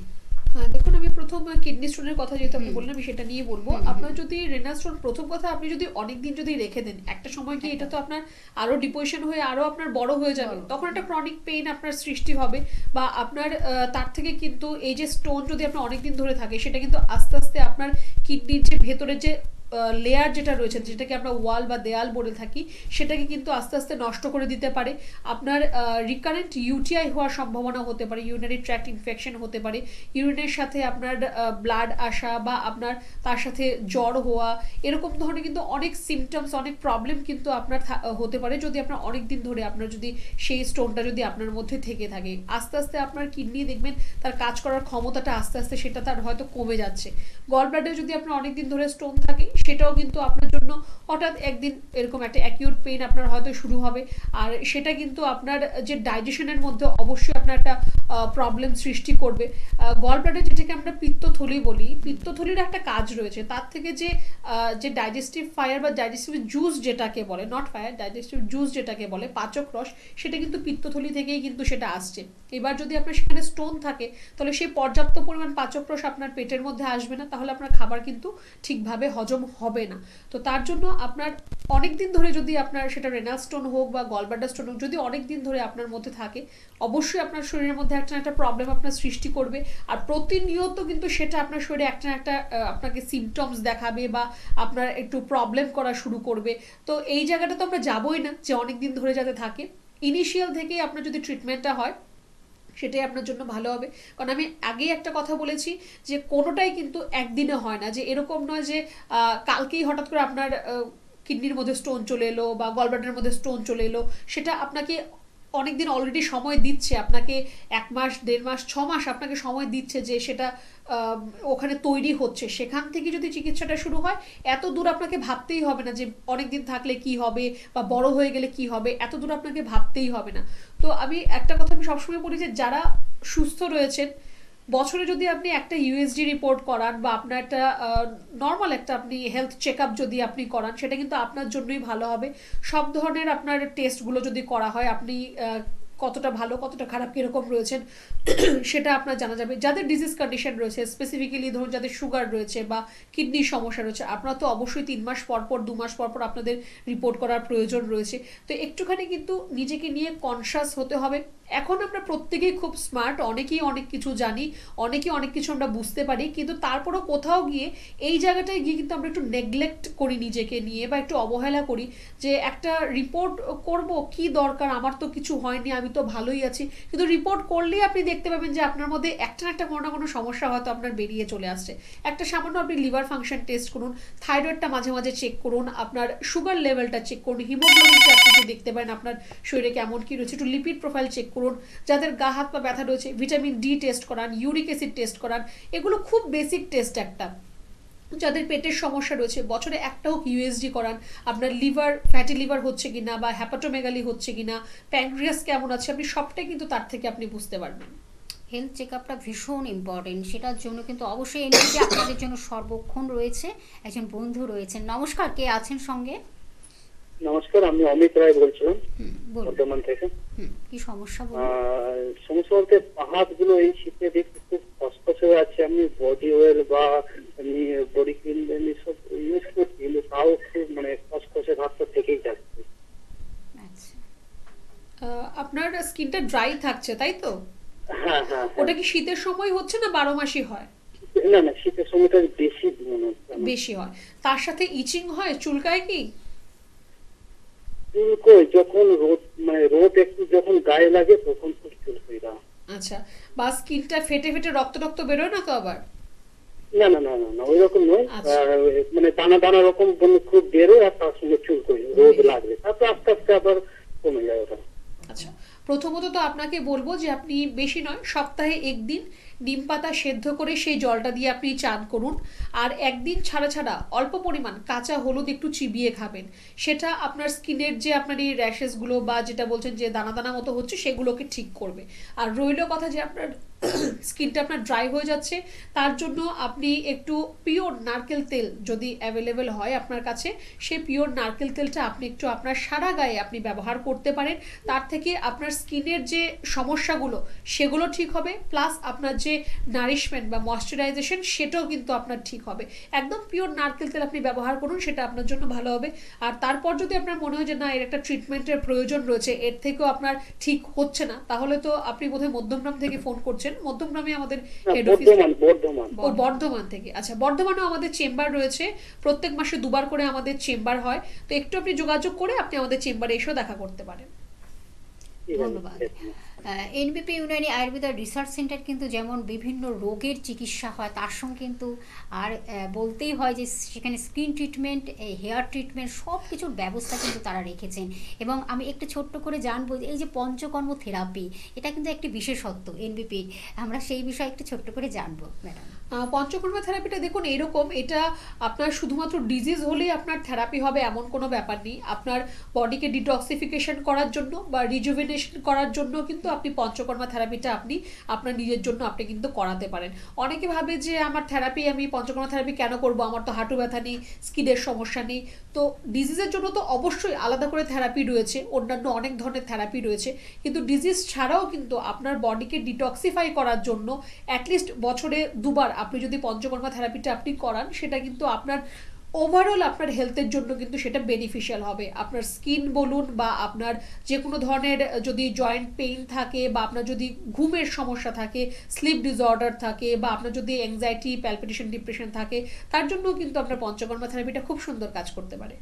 হ্যাঁ, দেখুন আমি প্রথম কিডনি স্টোনের কথা যেহেতু আপনি বললেন, আমি সেটা নিয়ে বলবো। আপনার যদি রেনাল স্টোন, প্রথম কথা আপনি যদি অনেকদিন যদি রেখে দেন, একটা সময় গিয়ে এটা তো আপনার আরো ডিপোজিশন হয়ে আরো আপনার বড় হয়ে যাবে, তখন একটা ক্রনিক পেইন আপনার সৃষ্টি হবে, বা আপনার তার থেকে কিন্তু এই যে স্টোন যদি আপনার অনেকদিন ধরে থাকে, সেটা কিন্তু আস্তে আস্তে আপনার কিডনির যে ভেতরে যে লেয়ার যেটা রয়েছে, যেটাকে আমরা ওয়াল বা দেয়াল বলে থাকি, সেটাকে কিন্তু আস্তে আস্তে নষ্ট করে দিতে পারে। আপনার রিকারেন্ট ইউটিআই হওয়ার সম্ভাবনা হতে পারে, ইউরিনারি ট্র্যাক্ট ইনফেকশন হতে পারে, ইউরিনের সাথে আপনার ব্লাড আসা, বা আপনার তার সাথে জ্বর হওয়া, এরকম ধরনের কিন্তু অনেক সিমটমস, অনেক প্রবলেম কিন্তু আপনার হতে পারে, যদি আপনার অনেক দিন ধরে আপনার যদি সেই স্টোনটা যদি আপনার মধ্যে থেকে থাকে। আস্তে আস্তে আপনার কিডনি দেখবেন তার কাজ করার ক্ষমতাটা আস্তে আস্তে সেটা তার হয়তো কমে যাচ্ছে। গল ব্লাডে যদি আপনার অনেক দিন ধরে স্টোন থাকে, সেটাও কিন্তু আপনার জন্য হঠাৎ একদিন এরকম একটা অ্যাকিউট পেইন আপনার হয়তো শুরু হবে, আর সেটা কিন্তু আপনার যে ডাইজেশনের মধ্যে অবশ্যই আপনার একটা প্রবলেম সৃষ্টি করবে। গল ব্লাডার যেটাকে আমরা পিত্তথলি বলি, পিত্তথলির একটা কাজ রয়েছে, তার থেকে যে ডাইজেস্টিভ ফায়ার বা ডাইজেস্টিভ জুস যেটাকে বলে, নট ফায়ার, ডাইজেস্টিভ জুস যেটাকে বলে, পাচক রস, সেটা কিন্তু পিত্তথলি থেকেই কিন্তু সেটা আসছে। এবার যদি আপনার সেখানে স্টোন থাকে তাহলে সেই পর্যাপ্ত পরিমাণ পাচক রস আপনার পেটের মধ্যে আসবে না, তাহলে আপনার খাবার কিন্তু ঠিকভাবে হজম হবে না। তো তার জন্য আপনার অনেক দিন ধরে যদি আপনার সেটা রেনাল স্টোন হোক বা গলব্লাডার স্টোন হোক, যদি অনেক দিন ধরে আপনার মধ্যে থাকে, অবশ্যই আপনার শরীরের মধ্যে একটা প্রবলেম আপনার সৃষ্টি করবে। আর প্রতিনিয়ত কিন্তু সেটা আপনার শরীরে একটা আপনাকে সিমটমস দেখাবে বা আপনার একটু প্রবলেম করা শুরু করবে। তো এই জায়গাটা তো আমরা যাবোই না যে অনেক দিন ধরে যাতে থাকে। ইনিশিয়াল থেকেই আপনার যদি ট্রিটমেন্টটা হয় সেটাই আপনার জন্য ভালো হবে। কারণ আমি আগেই একটা কথা বলেছি যে কোনোটাই কিন্তু একদিনে হয় না, যে এরকম নয় যে কালকেই হঠাৎ করে আপনার কিডনির মধ্যে স্টোন চলে এলো বা গলব্লাডারের মধ্যে স্টোন চলে এলো। সেটা আপনাকে অনেকদিন অলরেডি সময় দিচ্ছে, আপনাকে 1 মাস 1.5 মাস 6 মাস আপনাকে সময় দিচ্ছে যে সেটা ওখানে তৈরি হচ্ছে। সেখান থেকে যদি চিকিৎসাটা শুরু হয়, এত দূর আপনাকে ভাবতেই হবে না যে অনেক দিন থাকলে কি হবে বা বড় হয়ে গেলে কি হবে, এত দূর আপনাকে ভাবতেই হবে না। তো আমি একটা কথা আমি সবসময় বলি যে যারা সুস্থ রয়েছেন, বছরে যদি আপনি একটা ইউএসজি রিপোর্ট করান বা আপনার একটা নর্মাল একটা আপনি হেলথ চেক আপ যদি আপনি করান, সেটা কিন্তু আপনার জন্যই ভালো হবে। সব ধরনের আপনার টেস্টগুলো যদি করা হয়, আপনি কতটা ভালো কতটা খারাপ কীরকম রয়েছেন সেটা আপনার জানা যাবে। যাদের ডিজিজ কন্ডিশন রয়েছে, স্পেসিফিক্যালি ধরুন যাদের সুগার রয়েছে বা কিডনির সমস্যা রয়েছে, আপনারা তো অবশ্যই 3 মাস পর পর 2 মাস পর পর আপনাদের রিপোর্ট করার প্রয়োজন রয়েছে। তো একটুখানি কিন্তু নিজেকে নিয়ে কনসাস হতে হবে। এখন আমরা প্রত্যেকেই খুব স্মার্ট, অনেকেই অনেক কিছু জানি, অনেকেই অনেক কিছু আমরা বুঝতে পারি, কিন্তু তারপরেও কোথাও গিয়ে এই জায়গাটায় গিয়ে কিন্তু আমরা একটু নেগলেক্ট করি নিজেকে নিয়ে বা একটু অবহেলা করি যে একটা রিপোর্ট করব, কি দরকার, আমার তো কিছু হয়নি, আমি তো ভালোই আছি। কিন্তু রিপোর্ট করলেই আপনি দেখতে পাবেন যে আপনার মধ্যে একটা না একটা কোনো না কোনো সমস্যা হয়তো আপনার বেরিয়ে চলে আসছে। একটা সামান্য আপনি লিভার ফাংশন টেস্ট করুন, থাইরয়েডটা মাঝে মাঝে চেক করুন, আপনার সুগার লেভেলটা চেক করুন, হিমোগ্লোবিনটা আপনি দেখতে পারেন আপনার শরীরে কেমন কি রয়েছে, একটু লিপিড প্রোফাইল চেক করুন। যাদের গা হাত পা ব্যথা রয়েছে, ভিটামিন ডি টেস্ট করান, ইউরিক অ্যাসিড টেস্ট করান। এগুলো খুব বেসিক টেস্ট একটা। যাদের পেটের সমস্যা রয়েছে, বছরে একটা হোক ইউএসজি করান, আপনার লিভার ফ্যাটি লিভার হচ্ছে কিনা বা হ্যাপাটোমেগালি হচ্ছে কিনা, প্যানক্রিয়াস কেমন আছে, আপনি সবটাই কিন্তু তার থেকে আপনি বুঝতে পারবেন। হেলথ চেকআপটা ভীষণ ইম্পর্টেন্ট, সেটার জন্য কিন্তু অবশ্যই এনবিপি আপনাদের জন্য সর্বক্ষণ রয়েছে। একজন বন্ধু রয়েছেন, নমস্কার, কে আছেন সঙ্গে? নমস্কার, আমি অমিত রায় বলছিলাম বর্ধমান থেকে। কি সমস্যা বলুন? সমস্যা বলতে হাতগুলো এই শীতে দেখতে খুব খসখসে হয়ে আছে। আমি বডি অয়েল বা আমি বডি ক্রিম সব ইউজ করছি, কিন্তু তাও খুব মানে খসখসে ভাবটা থেকেই যাচ্ছে। আপনার স্কিনটা ড্রাই থাকছে তাই তো? হ্যাঁ হ্যাঁ। ওটা কি শীতের সময় হচ্ছে না 12 মাসই হয়? না না, শীতের সময়টা বেশি হয়। তার সাথে ইচিং হয়, চুলকায় কি? চুলকোয় যখন রোদ একটু যখন গায়ে লাগে তখন খুব চুলকোয়। আচ্ছা, বা স্কিনটা ফেটে ফেটে রক্ত রক্ত বেরোয় না তো আবার? না না না না, ওই রকম নয়, মানে দানা দানা রকম খুব বেরোয় আর তার সঙ্গে চুলকোয় রোদ লাগবে, তারপর আস্তে আস্তে আবার কমে যায় ওটা। আচ্ছা, প্রথমত তো আপনাকে বলবো যে আপনি বেশি নয়, সপ্তাহে 1 দিন নিম পাতা সেদ্ধ করে সেই জলটা দিয়ে আপনি চান করুন। আর একদিন ছাড়া ছাড়া অল্প পরিমাণ কাঁচা হলুদ একটু চিবিয়ে খাবেন। সেটা আপনার স্কিনের যে আপনার এই র্যাশেসগুলো বা যেটা বলছেন যে দানা দানা মতো হচ্ছে সেগুলোকে ঠিক করবে। আর রইল কথা যে আপনার স্কিনটা আপনার ড্রাই হয়ে যাচ্ছে, তার জন্য আপনি একটু পিওর নারকেল তেল যদি অ্যাভেলেবেল হয় আপনার কাছে, সেই পিওর নারকেল তেলটা আপনি একটু আপনার সারা গায়ে আপনি ব্যবহার করতে পারেন। তার থেকে আপনার স্কিনের যে সমস্যাগুলো সেগুলো ঠিক হবে, প্লাস আপনার যে নারিশমেন্ট বা ময়শ্চারাইজেশন সেটাও কিন্তু আপনার ঠিক হবে। একদম পিওর নারকেল তেল আপনি ব্যবহার করুন, সেটা আপনার জন্য ভালো হবে। আর তারপর যদি আপনার মনে হয় যে না এর একটা ট্রিটমেন্টের প্রয়োজন রয়েছে, এর থেকেও আপনার ঠিক হচ্ছে না, তাহলে তো আপনি বোধহয় মধ্যমগ্রাম থেকে ফোন করছেন। মধ্যমগ্রামে আমাদের হেড অফিস, বর্ধমান থেকে। আচ্ছা, বর্ধমানেও আমাদের চেম্বার রয়েছে, প্রত্যেক মাসে 2 বার করে আমাদের চেম্বার হয়। তো একটু আপনি যোগাযোগ করে আপনি আমাদের চেম্বারে এসেও দেখা করতে পারেন। ধন্যবাদ। এনবিপি ইউনানি আয়ুর্বেদা রিসার্চ সেন্টার কিন্তু যেমন বিভিন্ন রোগের চিকিৎসা হয়, তার সঙ্গে কিন্তু আর বলতেই হয় যে সেখানে স্কিন ট্রিটমেন্ট, হেয়ার ট্রিটমেন্ট সব কিছুর ব্যবস্থা কিন্তু তারা রেখেছেন। এবং আমি একটু ছোট্ট করে জানবো এই যে পঞ্চকর্ম থেরাপি, এটা কিন্তু একটি বিশেষত্ব এনবিপি, আমরা সেই বিষয়ে একটু ছোট্ট করে জানবো ম্যাডাম। পঞ্চকর্মা থেরাপিটা দেখুন এরকম, এটা আপনার শুধুমাত্র ডিজিজ হলেই আপনার থেরাপি হবে এমন কোনো ব্যাপার নেই। আপনার বডিকে ডিটক্সিফিকেশন করার জন্য বা রিজুভিনেশন করার জন্য কিন্তু আপনি পঞ্চকর্মা থেরাপিটা আপনি আপনার নিজের জন্য আপনি কিন্তু করাতে পারেন। অনেকে ভাবে যে আমার থেরাপি, আমি পঞ্চকর্মা থেরাপি কেন করব, আমার তো হাঁটু ব্যথা নেই, স্কিনের সমস্যা নেই। তো ডিজিজের জন্য তো অবশ্যই আলাদা করে থেরাপি রয়েছে, অন্যান্য অনেক ধরনের থেরাপি রয়েছে, কিন্তু ডিজিজ ছাড়াও কিন্তু আপনার বডিকে ডিটক্সিফাই করার জন্য অ্যাটলিস্ট বছরে 2 বার আপনি যদি পঞ্চকর্মা থেরাপিটা আপনি করান, সেটা কিন্তু আপনার ওভারঅল আপনার হেলথের জন্য কিন্তু সেটা বেনিফিশিয়াল হবে। আপনার স্কিন বলুন বা আপনার যে কোনো ধরনের যদি জয়েন্ট পেইন থাকে বা আপনার যদি ঘুমের সমস্যা থাকে, স্লিপ ডিসঅর্ডার থাকে বা আপনার যদি অ্যাংজাইটি, প্যালপিটেশন, ডিপ্রেশন থাকে, তার জন্যও কিন্তু আপনার পঞ্চকর্মা থেরাপিটা খুব সুন্দর কাজ করতে পারে।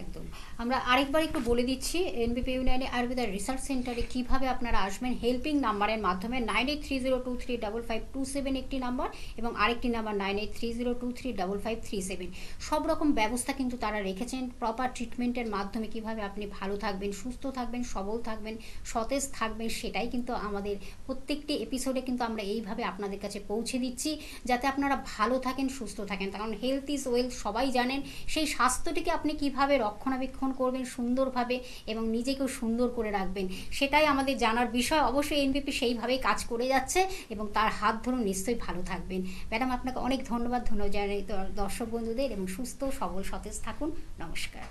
একদম। আমরা আরেকবার একটু বলে দিচ্ছি, এনবিপি ইউনানি আয়ুর্বেদা রিসার্চ সেন্টারে কিভাবে আপনারা আসবেন। হেল্পিং নাম্বারের মাধ্যমে 9830235527 একটি নাম্বার এবং আরেকটি নাম্বার 9830235537। সব রকম ব্যবস্থা কিন্তু তারা রেখেছেন। প্রপার ট্রিটমেন্টের মাধ্যমে কিভাবে আপনি ভালো থাকবেন, সুস্থ থাকবেন, সবল থাকবেন, সতেজ থাকবেন, সেটাই কিন্তু আমাদের প্রত্যেকটি এপিসোডে কিন্তু আমরা এইভাবে আপনাদের কাছে পৌঁছে দিচ্ছি, যাতে আপনারা ভালো থাকেন, সুস্থ থাকেন। কারণ হেলথ ইজ ওয়েলথ, সবাই জানেন। সেই স্বাস্থ্যটিকে আপনি কিভাবে রক্ষণাবেক্ষণ করবেন সুন্দরভাবে এবং নিজেকেও সুন্দর করে রাখবেন, সেটাই আমাদের জানার বিষয়। অবশ্যই এনবিপি সেইভাবেই কাজ করে যাচ্ছে এবং তার হাত ধরুন নিশ্চয়ই ভালো থাকবেন। ম্যাডাম, আপনাকে অনেক ধন্যবাদ জানাই দর্শক বন্ধুদের, এবং সুস্থ সবল সতেজ থাকুন। নমস্কার।